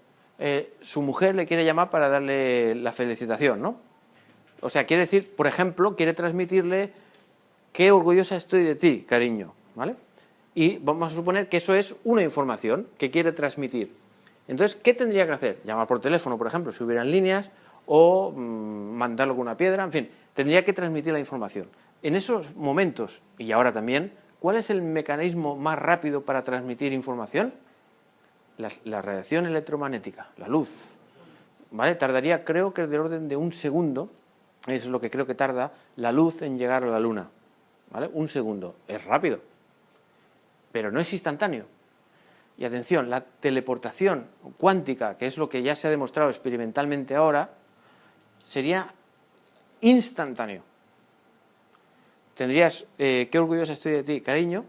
su mujer le quiere llamar para darle la felicitación, ¿no? O sea, quiere decir, por ejemplo, quiere transmitirle qué orgullosa estoy de ti, cariño, ¿vale? Y vamos a suponer que eso es una información que quiere transmitir. Entonces, ¿qué tendría que hacer? Llamar por teléfono, por ejemplo, si hubieran líneas, o mandarlo con una piedra, en fin, tendría que transmitir la información. En esos momentos, y ahora también, ¿cuál es el mecanismo más rápido para transmitir información? La radiación electromagnética, la luz, ¿vale? Tardaría, creo que del orden de 1 segundo, es lo que creo que tarda la luz en llegar a la Luna, ¿vale? 1 segundo, es rápido, pero no es instantáneo. Y atención, la teleportación cuántica, que es lo que ya se ha demostrado experimentalmente ahora, sería instantáneo. Tendrías, qué orgullosa estoy de ti, cariño,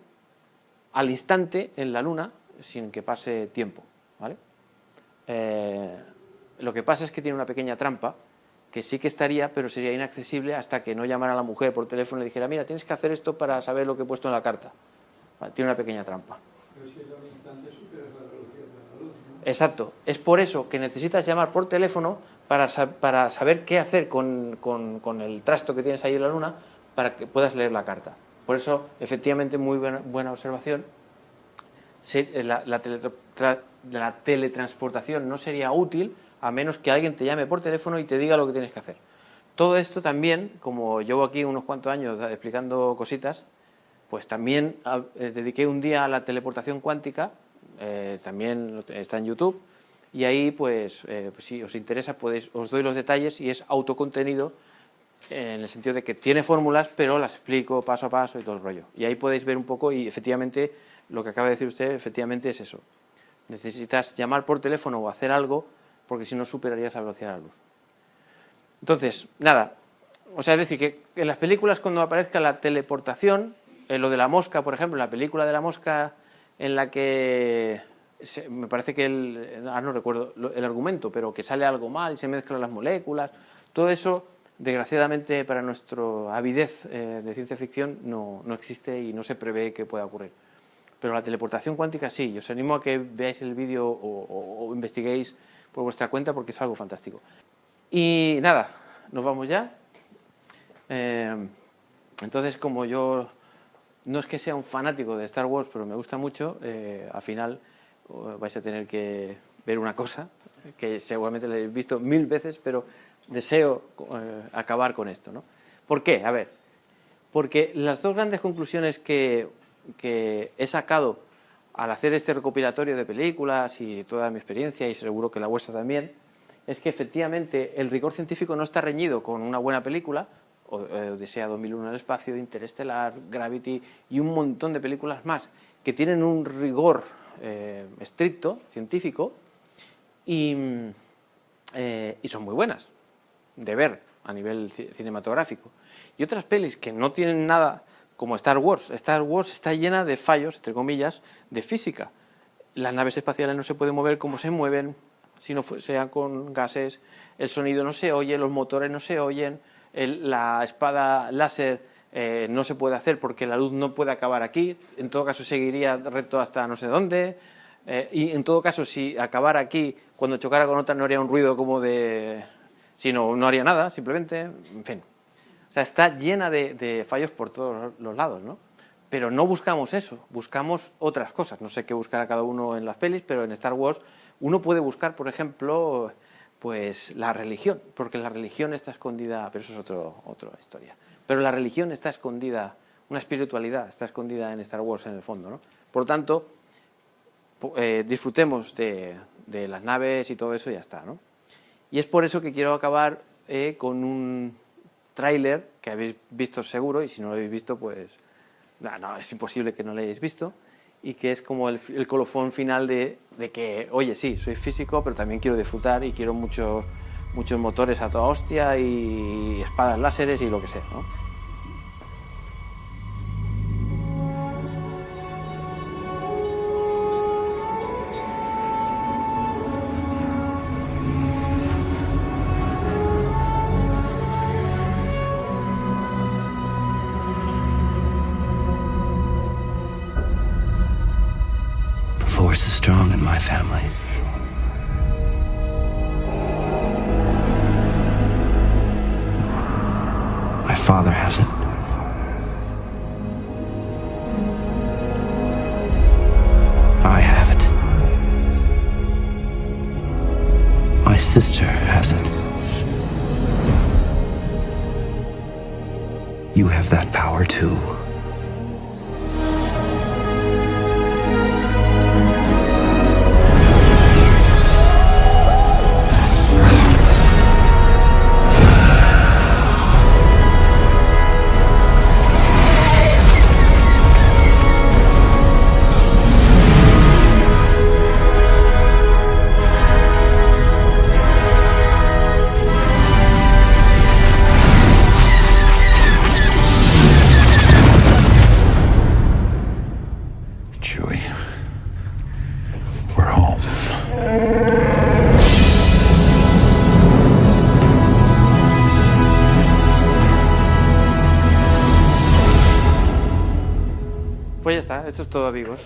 al instante en la Luna, sin que pase tiempo, ¿vale? Lo que pasa es que tiene una pequeña trampa, que sí que estaría, pero sería inaccesible hasta que no llamara a la mujer por teléfono y le dijera, mira, tienes que hacer esto para saber lo que he puesto en la carta. ¿Vale? Tiene una pequeña trampa. Pero si es a un instante superas la velocidad de la luz, ¿no? Exacto. Es por eso que necesitas llamar por teléfono para saber qué hacer con el trasto que tienes ahí en la Luna para que puedas leer la carta. Por eso, efectivamente, muy buena observación. La teletransportación no sería útil a menos que alguien te llame por teléfono y te diga lo que tienes que hacer. Todo esto también, como llevo aquí unos cuantos años explicando cositas, pues también dediqué un día a la teleportación cuántica, también está en YouTube, y ahí pues si os interesa os doy los detalles y es autocontenido en el sentido de que tiene fórmulas, pero las explico paso a paso y todo el rollo. Y ahí podéis ver un poco y efectivamente lo que acaba de decir usted efectivamente es eso. Necesitas llamar por teléfono o hacer algo porque si no superarías la velocidad de la luz. Entonces, nada, o sea, es decir, que en las películas cuando aparezca la teleportación, lo de la mosca, por ejemplo, en la película de la mosca en la que me parece que no recuerdo el argumento, pero que sale algo mal y se mezclan las moléculas, todo eso, desgraciadamente para nuestra avidez de ciencia ficción no existe y no se prevé que pueda ocurrir. Pero la teleportación cuántica sí, os animo a que veáis el vídeo o investiguéis por vuestra cuenta porque es algo fantástico. Y nada, nos vamos ya. Entonces, como yo no es que sea un fanático de Star Wars, pero me gusta mucho, al final vais a tener que ver una cosa que seguramente la habéis visto 1000 veces, pero deseo acabar con esto, ¿no? ¿Por qué? A ver, porque las 2 grandes conclusiones que he sacado al hacer este recopilatorio de películas y toda mi experiencia, y seguro que la vuestra también, es que efectivamente el rigor científico no está reñido con una buena película, Odisea 2001 en el espacio, Interestelar, Gravity y un montón de películas más que tienen un rigor estricto, científico, y son muy buenas de ver a nivel cinematográfico. Y otras pelis que no tienen nada, como Star Wars. Star Wars está llena de fallos, entre comillas, de física. Las naves espaciales no se pueden mover como se mueven, si no sean con gases, el sonido no se oye, los motores no se oyen, la espada láser no se puede hacer porque la luz no puede acabar aquí, en todo caso seguiría recto hasta no sé dónde, y en todo caso si acabara aquí, cuando chocara con otra no haría un ruido como de... sino no haría nada, simplemente, en fin. O sea, está llena de fallos por todos los lados, ¿no? Pero no buscamos eso, buscamos otras cosas. No sé qué buscará cada uno en las pelis, pero en Star Wars uno puede buscar, por ejemplo, pues la religión, porque la religión está escondida, pero eso es otra historia. Pero la religión está escondida, una espiritualidad está escondida en Star Wars en el fondo, ¿no? Por lo tanto, disfrutemos de las naves y todo eso y ya está, ¿no? Y es por eso que quiero acabar con un tráiler que habéis visto seguro, y si no lo habéis visto, pues no, es imposible que no lo hayáis visto, y que es como el colofón final de que, oye, sí, soy físico, pero también quiero disfrutar y quiero muchos motores a toda hostia y espadas láseres y lo que sea, ¿no? The Force is strong in my family. My father has it. I have it. My sister has it. You have that power too. Chewie, we're home. Pues ya está, esto es todo, amigos.